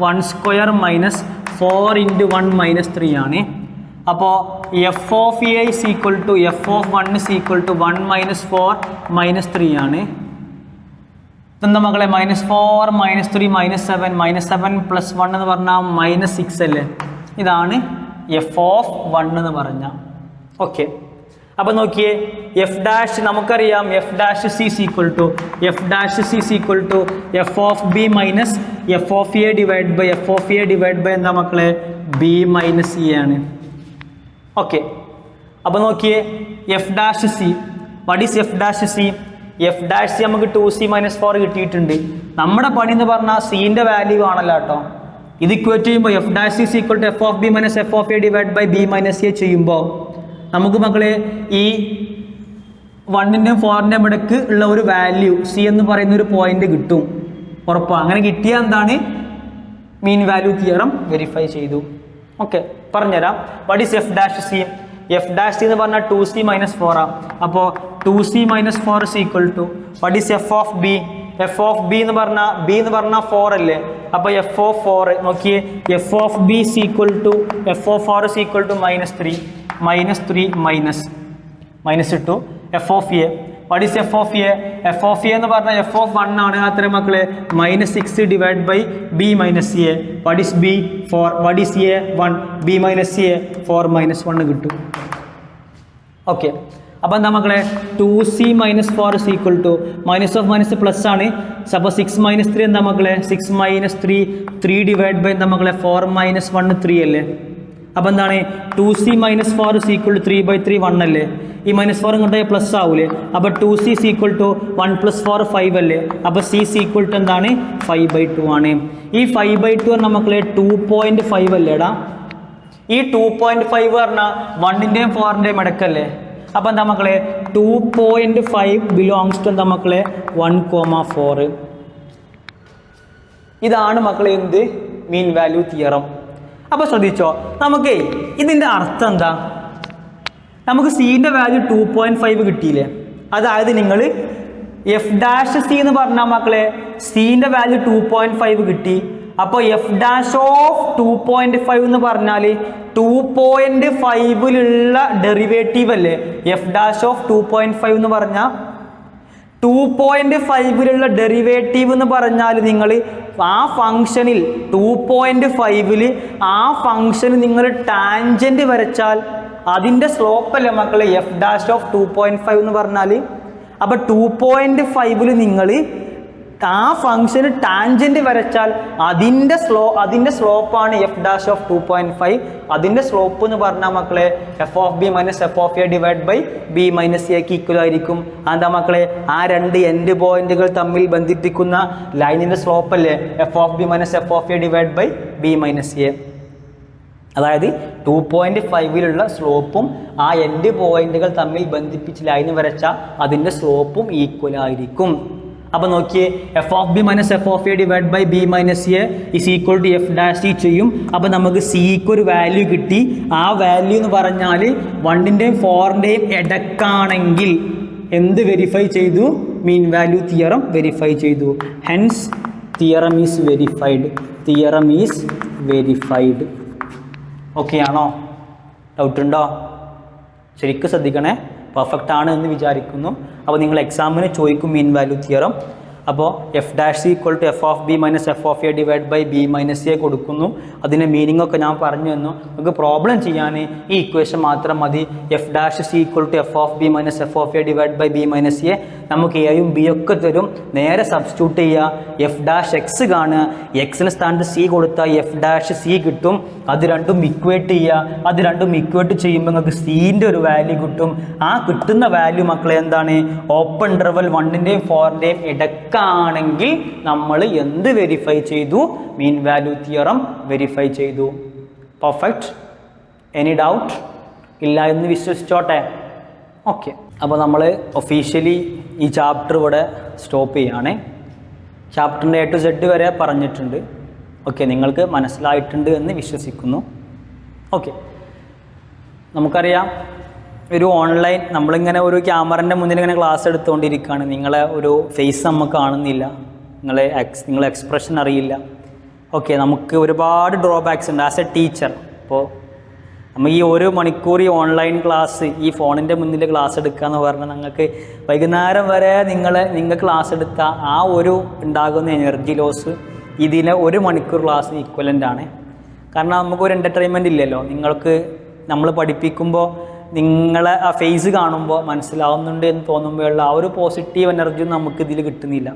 1 സ്ക്വയർ മൈനസ് 4 into 1 minus 3 ആണ്. അപ്പോൾ F of A is equal to F of 1 is equal to 1 minus 4 minus 3 ആണ്. ഇതെന്താ മക്കളെ? -4 -3 -7 plus 1 എന്ന് പറഞ്ഞാൽ -6 അല്ലേ. ഇതാണ് എഫ് ഓഫ് 1 എന്ന് പറഞ്ഞാൽ. ഓക്കെ, അപ്പോൾ നോക്കിയേ എഫ് ഡാഷ് നമുക്കറിയാം F dash C is equal to F of B minus F of A divide by എന്താ മക്കളെ? ബി മൈനസ് എ ആണ്. ഓക്കെ, അപ്പോൾ നോക്കിയേ F dash C, what is F dash C? F dash C നമുക്ക് 2c minus 4 കിട്ടിയിട്ടുണ്ട്. നമ്മുടെ പണി എന്ന് പറഞ്ഞാൽ സീൻ്റെ വാല്യൂ ആണല്ലോ കേട്ടോ. ഇത് ഇക്വേറ്റ് ചെയ്യുമ്പോൾ F dash C is equal to F of B minus F of A divide by B minus A ചെയ്യുമ്പോൾ നമുക്ക് മക്കളെ ഈ 1ൻ്റെയും 4ൻ്റെയും ഇടയ്ക്ക് ഉള്ള ഒരു വാല്യൂ സി എന്ന് പറയുന്ന ഒരു പോയിന്റ് കിട്ടും ഉറപ്പാണ്. അങ്ങനെ കിട്ടിയാൽ എന്താണ്? മീൻ വാല്യൂ തിയറം വെരിഫൈ ചെയ്തു. ഓക്കെ, പറഞ്ഞുതരാം. What is F dash C? F dash c എന്ന് പറഞ്ഞാൽ 2c minus 4 ആ. അപ്പോൾ 2c minus 4 is equal to what is F of B? F of B എന്ന് പറഞ്ഞാൽ 4 അല്ലേ. അപ്പോൾ എഫ് ഓഫ് 4 നോക്കിയേ F of B is equal to F of 4 is equal to -3 minus 2 F of A. What is F of A? F of A എന്ന് പറഞ്ഞാൽ F of 1 ആണ്. അത്ര മക്കളെ -6 divide by B minus A. What is B? 4. What is A? 1. B minus A 4 - 1 കിട്ടും. Okay, അപ്പോൾ എന്താ മക്കളെ? 2c minus 4 is equal to minus of minus plus ആണ്. അപ്പോൾ 6 minus 3 എന്താ മക്കളെ? 6 minus 3 ഡിവൈഡ് ബൈ എന്താ മക്കളെ? 4 minus 1 3 അല്ലേ. അപ്പോൾ എന്താണ്? 2c minus 4 is equal to 3/3 1 അല്ലേ. ഈ -4 ഇങ്ങോട്ട് പ്ലസ് ആവൂലേ. അപ്പോൾ 2c is equal to 1 plus 4 5 അല്ലേ. അപ്പോൾ c is equal to എന്താണ്? 5/2 ആണ്. ഈ 5/2 പറഞ്ഞാൽ മക്കളെ 2.5 അല്ലേടാ. ഈ 2.5 പറഞ്ഞാൽ 1ൻ്റെയും 4ൻ്റെയും ഇടയ്ക്കല്ലേ. അപ്പോൾ എന്താ മക്കളെ? 2.5 ബിലോങ്സ് ടു എന്താ മക്കളെ? 1,4. ഇതാണ് മക്കളെ എന്ത്? മീൻ വാല്യൂ തിയറം. അപ്പോൾ ശ്രദ്ധിച്ചോ, നമുക്ക് ഇതിൻ്റെ അർത്ഥം എന്താ? നമുക്ക് സീൻ്റെ വാല്യൂ 2.5 കിട്ടിയില്ലേ. അതായത് നിങ്ങൾ എഫ് ഡാഷ് സി എന്ന് പറഞ്ഞാൽ മക്കളെ സീൻ്റെ വാല്യൂ 2.5 കിട്ടി. അപ്പോൾ എഫ് ഡാഷ് ഓഫ് 2.5 എന്ന് പറഞ്ഞാൽ 2.5ലുള്ള ഡെറിവേറ്റീവ് അല്ലേ. എഫ് ഡാഷ് ഓഫ് 2.5 എന്ന് പറഞ്ഞാൽ 2.5ലുള്ള ഡെറിവേറ്റീവ് എന്ന് പറഞ്ഞാൽ നിങ്ങൾ ആ ഫംഗ്ഷനിൽ 2.5ൽ ആ ഫംഗ്ഷന് നിങ്ങൾ ടാൻജൻറ്റ് വരച്ചാൽ അതിൻ്റെ സ്ലോപ്പല്ലേ മക്കളെ എഫ് ഡാഷ് ഓഫ് 2.5 എന്ന് പറഞ്ഞാൽ. അപ്പോൾ 2.5ൽ നിങ്ങൾ ആ ഫംഗ്ഷന് ടാൻജൻറ്റ് വരച്ചാൽ അതിൻ്റെ സ്ലോപ്പാണ് എഫ് ഡാഷ് ഓഫ് 2.5. അതിൻ്റെ സ്ലോപ്പ് എന്ന് പറഞ്ഞാൽ മക്കളെ F of B minus F of A divide by B minus എക്ക് ഈക്വൽ ആയിരിക്കും. അതെന്താ മക്കളെ? ആ രണ്ട് എൻഡ് പോയിന്റുകൾ തമ്മിൽ ബന്ധിപ്പിക്കുന്ന ലൈനിൻ്റെ സ്ലോപ്പല്ലേ f of B minus F of A divide by B minus a. അതായത് 2.5ലുള്ള സ്ലോപ്പും ആ എൻഡ് പോയിന്റുകൾ തമ്മിൽ ബന്ധിപ്പിച്ച് ലൈന് വരച്ചാൽ അതിൻ്റെ സ്ലോപ്പും ഈക്വൽ ആയിരിക്കും. അപ്പോൾ നോക്കിയേ F of B minus F of A divide by B minus A is equal to F dash C ചെയ്യും. അപ്പോൾ നമുക്ക് സിക്ക് ഒരു വാല്യൂ കിട്ടി. ആ വാല്യൂ എന്ന് പറഞ്ഞാൽ 1ൻ്റെയും 4ൻ്റെയും ഇടക്കാണെങ്കിൽ എന്ത് വെരിഫൈ ചെയ്തു? മീൻ വാല്യൂ തിയറം വെരിഫൈ ചെയ്തു. Hence theorem is verified. Okay ആണോ? ഡൗട്ട് ഉണ്ടോ? ശരിക്കും ശ്രദ്ധിക്കണേ, പെർഫെക്റ്റ് ആണ് എന്ന് വിചാരിക്കുന്നു. അപ്പോൾ നിങ്ങൾ എക്സാമിന് ചോദിക്കും മീൻ വാല്യൂ തിയറം. അപ്പോൾ F dash equal to F of B minus F of A divide by B minus A കൊടുക്കുന്നു. അതിൻ്റെ മീനിങ് ഒക്കെ ഞാൻ പറഞ്ഞു തന്നു. നിങ്ങൾക്ക് പ്രോബ്ലം ചെയ്യാൻ ഈ ഇക്വേഷൻ മാത്രം മതി. F dash C equal to F of B minus F of A divide B minus A. നമുക്ക് എയും ബി ഒക്കെ തരും. നേരെ സബ്സ്റ്റിറ്റ്യൂട്ട് ചെയ്യുക. എഫ് ഡാഷ് എക്സ് കാണുക. എക്സിന് സ്ഥാനത്ത് സി കൊടുത്താൽ എഫ് ഡാഷ് സി കിട്ടും. അത് രണ്ടും ഇക്വേറ്റ് ചെയ്യുക. അത് രണ്ടും ഇക്വേറ്റ് ചെയ്യുമ്പോൾ നിങ്ങൾക്ക് സീൻ്റെ ഒരു വാല്യൂ കിട്ടും. ആ കിട്ടുന്ന വാല്യൂ മക്കളെ എന്താണ്? ഓപ്പൺ ഇൻ്റർവൽ 1ൻ്റെയും 4ൻ്റെയും ഇടക്കാണെങ്കിൽ നമ്മൾ എന്ത് വെരിഫൈ ചെയ്തു? മീൻ വാല്യൂ തിയറം വെരിഫൈ ചെയ്തു. പെർഫെക്റ്റ്. Any doubt? ഇല്ല എന്ന് വിശ്വസിച്ചോട്ടെ. ഓക്കെ, അപ്പോൾ നമ്മൾ ഒഫീഷ്യലി ഈ ചാപ്റ്റർ ഇവിടെ സ്റ്റോപ്പ് ചെയ്യുകയാണ്. ചാപ്റ്ററിൻ്റെ A to Z വരെ പറഞ്ഞിട്ടുണ്ട്. ഓക്കെ, നിങ്ങൾക്ക് മനസ്സിലായിട്ടുണ്ട് എന്ന് വിശ്വസിക്കുന്നു. ഓക്കെ, നമുക്കറിയാം ഒരു ഓൺലൈൻ നമ്മളിങ്ങനെ ഒരു ക്യാമറൻ്റെ മുന്നിൽ ഇങ്ങനെ ക്ലാസ് എടുത്തുകൊണ്ടിരിക്കുകയാണ്. നിങ്ങളെ ഒരു ഫേസ് നമുക്ക് കാണുന്നില്ല, നിങ്ങളെ എക്സ്പ്രഷൻ അറിയില്ല. ഓക്കെ, നമുക്ക് ഒരുപാട് ഡ്രോബാക്സ് ഉണ്ട് ആസ് എ ടീച്ചർ. അപ്പോൾ നമ്മൾ ഈ 1 മണിക്കൂർ ഈ ഓൺലൈൻ ക്ലാസ് ഈ ഫോണിൻ്റെ മുന്നിൽ ക്ലാസ് എടുക്കുക എന്ന് പറഞ്ഞാൽ നിങ്ങൾക്ക് വൈകുന്നേരം വരെ നിങ്ങൾ ക്ലാസ് എടുത്ത ആ ഒരു ഉണ്ടാകുന്ന എനർജി ലോസ് ഇതിലെ 1 മണിക്കൂർ ക്ലാസ് ഈക്വലൻ്റ് ആണ്. കാരണം നമുക്കൊരു എൻ്റർടൈൻമെൻറ്റ് ഇല്ലല്ലോ. നമ്മൾ പഠിപ്പിക്കുമ്പോൾ നിങ്ങളെ ആ ഫേസ് കാണുമ്പോൾ മനസ്സിലാവുന്നുണ്ട് എന്ന് തോന്നുമ്പോഴുള്ള ആ ഒരു പോസിറ്റീവ് എനർജി നമുക്കിതിൽ കിട്ടുന്നില്ല.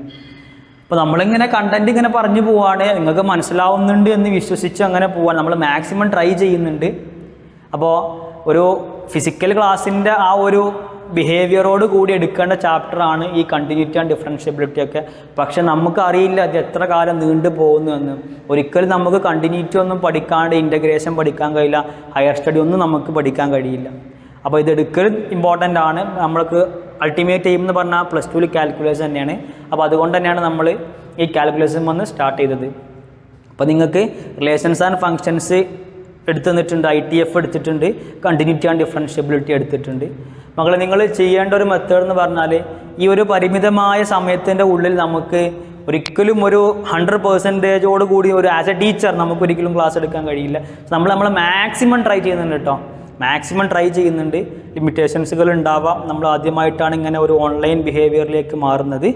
അപ്പോൾ നമ്മളിങ്ങനെ കണ്ടൻറ്റ് ഇങ്ങനെ പറഞ്ഞു പോവുകയാണ്, നിങ്ങൾക്ക് മനസ്സിലാവുന്നുണ്ട് എന്ന് വിശ്വസിച്ച് അങ്ങനെ പോവാണ്. നമ്മൾ മാക്സിമം ട്രൈ ചെയ്യുന്നുണ്ട്. അപ്പോൾ ഒരു ഫിസിക്കൽ ക്ലാസ്സിൻ്റെ ആ ഒരു ബിഹേവിയറോട് കൂടി എടുക്കേണ്ട ചാപ്റ്ററാണ് ഈ കണ്ടിന്യൂറ്റി ആൻഡ് ഡിഫറൻഷ്യബിലിറ്റി ഒക്കെ. പക്ഷെ നമുക്കറിയില്ല അത് എത്ര കാലം നീണ്ടു പോകുന്നു എന്ന്. ഒരിക്കലും നമുക്ക് കണ്ടിന്യൂറ്റി ഒന്നും പഠിക്കാണ്ട് ഇൻ്റഗ്രേഷൻ പഠിക്കാൻ കഴിയില്ല, ഹയർ സ്റ്റഡി ഒന്നും നമുക്ക് പഠിക്കാൻ കഴിയില്ല. അപ്പോൾ ഇതെടുക്കൽ ഇമ്പോർട്ടൻ്റ് ആണ്. നമ്മൾക്ക് അൾട്ടിമേറ്റ് എയിം എന്ന് പറഞ്ഞാൽ +2 കാൽക്കുലേഷൻ തന്നെയാണ്. അപ്പോൾ അതുകൊണ്ട് തന്നെയാണ് നമ്മൾ ഈ കാൽക്കുലേഷൻ വന്ന് സ്റ്റാർട്ട് ചെയ്തത്. അപ്പോൾ നിങ്ങൾക്ക് റിലേഷൻസ് ആൻഡ് ഫങ്ഷൻസ് എടുത്തു തന്നിട്ടുണ്ട്, ITF എടുത്തിട്ടുണ്ട്, കണ്ടിന്യൂറ്റി ആൻഡ് ഡിഫറൻഷ്യബിലിറ്റി എടുത്തിട്ടുണ്ട്. മക്കളെ നിങ്ങൾ ചെയ്യേണ്ട ഒരു മെത്തേഡ് എന്ന് പറഞ്ഞാൽ ഈ ഒരു പരിമിതമായ സമയത്തിൻ്റെ ഉള്ളിൽ നമുക്ക് ഒരിക്കലും ഒരു 100% കൂടി ഒരു ആസ് എ ടീച്ചർ നമുക്ക് ഒരിക്കലും ക്ലാസ് എടുക്കാൻ കഴിയില്ല. നമ്മൾ മാക്സിമം ട്രൈ ചെയ്യുന്നുണ്ട് കേട്ടോ, മാക്സിമം ട്രൈ ചെയ്യുന്നുണ്ട്. ലിമിറ്റേഷൻസുകൾ ഉണ്ടാവാം. നമ്മൾ ആദ്യമായിട്ടാണ് ഇങ്ങനെ ഒരു ഓൺലൈൻ ബിഹേവിയറിലേക്ക് മാറുന്നത്.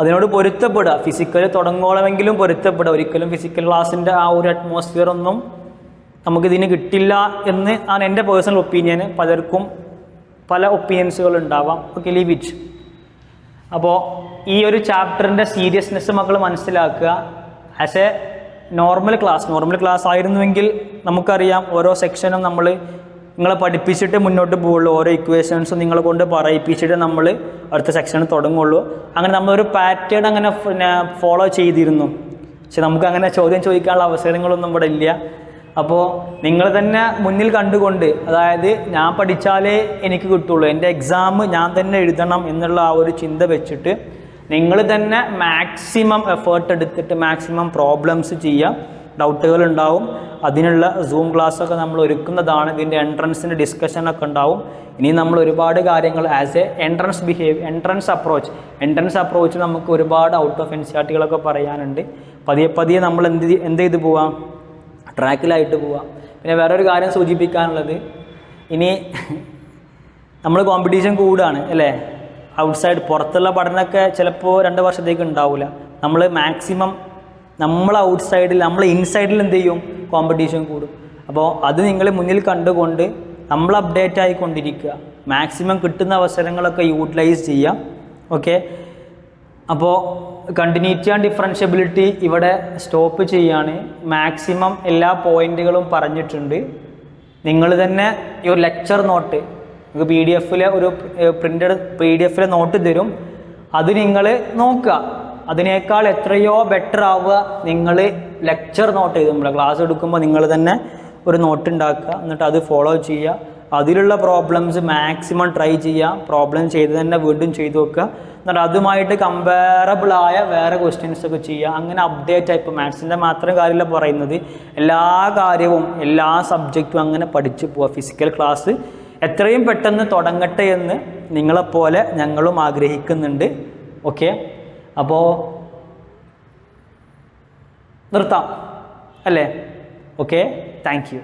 അതിനോട് പൊരുത്തപ്പെടുക, ഫിസിക്കൽ തുടങ്ങോളമെങ്കിലും പൊരുത്തപ്പെടുക. ഒരിക്കലും ഫിസിക്കൽ ക്ലാസ്സിൻ്റെ ആ ഒരു അറ്റ്മോസ്ഫിയർ ഒന്നും നമുക്കിതിന് കിട്ടില്ല എന്ന് ആണ് എൻ്റെ പേഴ്സണൽ ഒപ്പീനിയൻ. പലർക്കും പല ഒപ്പീനിയൻസുകൾ ഉണ്ടാവാം. Okay, leave it. അപ്പോൾ ഈ ഒരു ചാപ്റ്ററിൻ്റെ സീരിയസ്നെസ് മക്കൾ മനസ്സിലാക്കുക. ആസ് എ നോർമൽ ക്ലാസ് ആയിരുന്നുവെങ്കിൽ നമുക്കറിയാം ഓരോ സെക്ഷനും നിങ്ങളെ പഠിപ്പിച്ചിട്ട് മുന്നോട്ട് പോവുള്ളൂ. ഓരോ ഇക്വേഷൻസും നിങ്ങളെ കൊണ്ട് പറയിപ്പിച്ചിട്ട് നമ്മൾ അടുത്ത സെക്ഷൻ തുടങ്ങുള്ളൂ. അങ്ങനെ നമ്മളൊരു പാറ്റേൺ അങ്ങനെ ഫോളോ ചെയ്തിരുന്നു. പക്ഷെ നമുക്ക് അങ്ങനെ ചോദ്യം ചോദിക്കാനുള്ള അവസരങ്ങളൊന്നും ഇവിടെ ഇല്ല. അപ്പോൾ നിങ്ങൾ തന്നെ മുന്നിൽ കണ്ടുകൊണ്ട്, അതായത് ഞാൻ പഠിച്ചാലേ എനിക്ക് കിട്ടുള്ളൂ, എൻ്റെ എക്സാം ഞാൻ തന്നെ എഴുതണം എന്നുള്ള ആ ഒരു ചിന്ത വെച്ചിട്ട് നിങ്ങൾ തന്നെ മാക്സിമം എഫേർട്ട് എടുത്തിട്ട് മാക്സിമം പ്രോബ്ലംസ് ചെയ്യുക. ഡൗട്ടുകൾ ഉണ്ടാവും, അതിനുള്ള സൂം ക്ലാസ്സൊക്കെ നമ്മൾ ഒരുക്കുന്നതാണ്. ഇതിൻ്റെ എൻട്രൻസിൻ്റെ ഡിസ്കഷനൊക്കെ ഉണ്ടാവും. ഇനി നമ്മൾ ഒരുപാട് കാര്യങ്ങൾ ആസ് എ എൻട്രൻസ് അപ്രോച്ച് നമുക്ക് ഒരുപാട് ഔട്ട് ഓഫ് NCERTകളൊക്കെ പറയാനുണ്ട്. പതിയെ നമ്മൾ എന്ത് ചെയ്ത് പോവാം, ട്രാക്കിലായിട്ട് പോവാം. പിന്നെ വേറൊരു കാര്യം സൂചിപ്പിക്കാനുള്ളത്, ഇനി നമ്മൾ കോമ്പറ്റീഷൻ കൂടുകയാണ് അല്ലേ. ഔട്ട്സൈഡ് പുറത്തുള്ള പഠനമൊക്കെ ചിലപ്പോൾ 2 വർഷത്തേക്ക് ഉണ്ടാവില്ല. നമ്മൾ മാക്സിമം നമ്മൾ ഔട്ട്സൈഡിൽ, നമ്മൾ ഇൻസൈഡിൽ എന്ത് ചെയ്യും, കോമ്പറ്റീഷൻ കൂടും. അപ്പോൾ അത് നിങ്ങൾ മുന്നിൽ കണ്ടുകൊണ്ട് നമ്മൾ അപ്ഡേറ്റ് ആയിക്കൊണ്ടിരിക്കുക. മാക്സിമം കിട്ടുന്ന അവസരങ്ങളൊക്കെ യൂട്ടിലൈസ് ചെയ്യാം. ഓക്കെ, അപ്പോൾ കണ്ടിന്യൂറ്റി ആൻഡ് ഡിഫറൻഷ്യബിലിറ്റി ഇവിടെ സ്റ്റോപ്പ് ചെയ്യാണ്. മാക്സിമം എല്ലാ പോയിന്റുകളും പറഞ്ഞിട്ടുണ്ട്. നിങ്ങൾ തന്നെ ഈ ഒരു ലെക്ചർ നോട്ട് നിങ്ങൾക്ക് PDF-ലെ ഒരു പ്രിൻ്റഡ് PDF-ലെ നോട്ട് തരും. അത് നിങ്ങൾ നോക്കുക. അതിനേക്കാൾ എത്രയോ ബെറ്റർ ആവുക നിങ്ങൾ ലെക്ചർ നോട്ട് എഴുതുമ്പോൾ, ക്ലാസ് എടുക്കുമ്പോൾ നിങ്ങൾ തന്നെ ഒരു നോട്ട് ഉണ്ടാക്കുക. എന്നിട്ട് അത് ഫോളോ ചെയ്യുക. അതിലുള്ള പ്രോബ്ലംസ് മാക്സിമം ട്രൈ ചെയ്യുക. പ്രോബ്ലം ചെയ്ത് തന്നെ വീണ്ടും ചെയ്തു വെക്കുക. എന്നിട്ട് അതുമായിട്ട് കമ്പാരബിളായ വേറെ ക്വസ്റ്റ്യൻസൊക്കെ ചെയ്യുക. അങ്ങനെ അപ്ഡേറ്റ് ആയി. ഇപ്പോൾ മാത്സിൻ്റെ മാത്രം കാര്യമല്ല പറയുന്നത്, എല്ലാ കാര്യവും എല്ലാ സബ്ജക്റ്റും അങ്ങനെ പഠിച്ചു പോവുക. ഫിസിക്കൽ ക്ലാസ് എത്രയും പെട്ടെന്ന് തുടങ്ങട്ടെ എന്ന് നിങ്ങളെപ്പോലെ ഞങ്ങളും ആഗ്രഹിക്കുന്നുണ്ട്. ഓക്കെ, അപ്പോൾ നിർത്താം അല്ലേ? Okay, thank you.